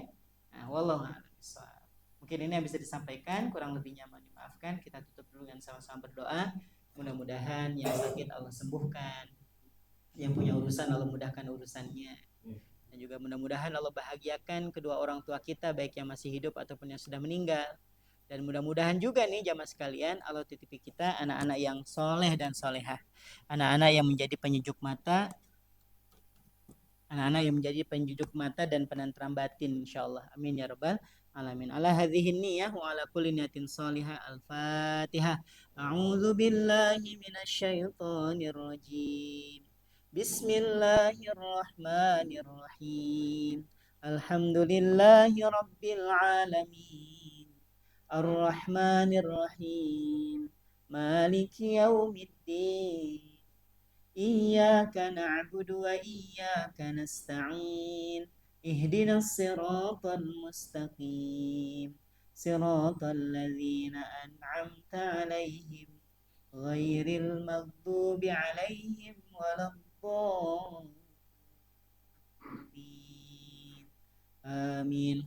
Nah, wallahu a'lam bishawab. Mungkin ini yang bisa disampaikan, kurang lebihnya mohon dimaafkan. Kita tutup dulu dengan sama-sama berdoa. Mudah-mudahan yang sakit Allah sembuhkan. Yang punya urusan Allah mudahkan urusannya. Dan juga mudah-mudahan Allah bahagiakan kedua orang tua kita baik yang masih hidup ataupun yang sudah meninggal. Dan mudah-mudahan juga nih jamaah sekalian Allah titipi kita anak-anak yang soleh dan solehah. Anak-anak yang menjadi penyejuk mata. Anak-anak yang menjadi penyejuk mata dan penentram batin insyaallah. Amin ya rabbal alamin. Ala hadhihi niyyah wa ala kulli niyatin shalihah. Al-Fatihah. A'udzu billahi minasyaitonir rajim. Bismillahirrahmanirrahim. Alhamdulillahi rabbil alamin. Ar-Rahmanir-Rahim. Maliki yaumiddin. Iyyaka na'budu wa iyyaka nasta'in. Ihdinas siratal mustaqim. Siratal ladzina an'amta 'alaihim ghairil maghdubi 'alaihim waladdallin. Amin.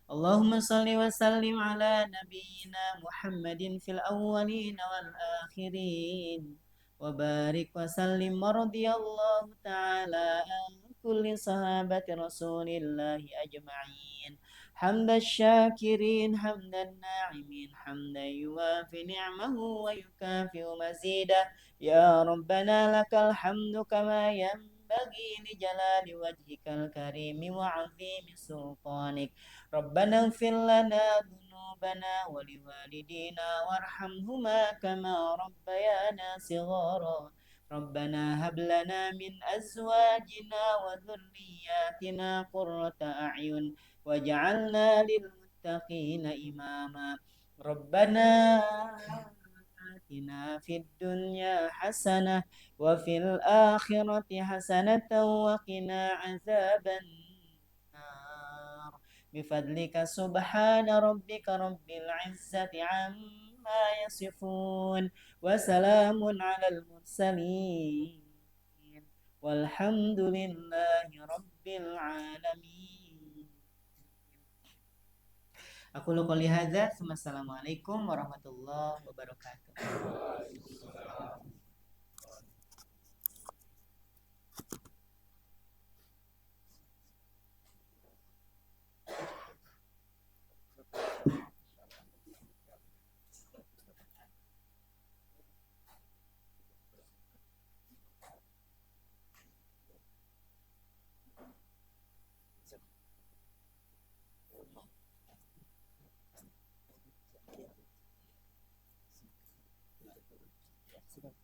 Allahumma salli wa sallim ala nabiyyina Muhammadin fil awwalin wal akhirin. وبارك وسلم ورضي الله تعالى عن كل صحابة رسول الله أجمعين حمد الشاكرين حمد الناعمين حمدا يوافي نعمه ويكافئ مزيدا يا ربنا لك الحمد كما ينبغي لجلال وجهك الكريم وعظيم سلطانك ربنا اغفر لنا ذنوبنا ولوالدينا وارحمهما كما ربيانا صغارا ربنا هب لنا من أزواجنا وذرياتنا قرة أعين واجعلنا للمتقين إماما ربنا آتنا في الدنيا حسنة وفي الآخرة حسنة وقنا عذاب النار بفضلك سبحان ربك رب العزة عما يصفون وسلام على المرسلين والحمد لله رب العالمين. أقول قولي هذا ثم السلام عليكم ورحمة الله وبركاته. Silakan.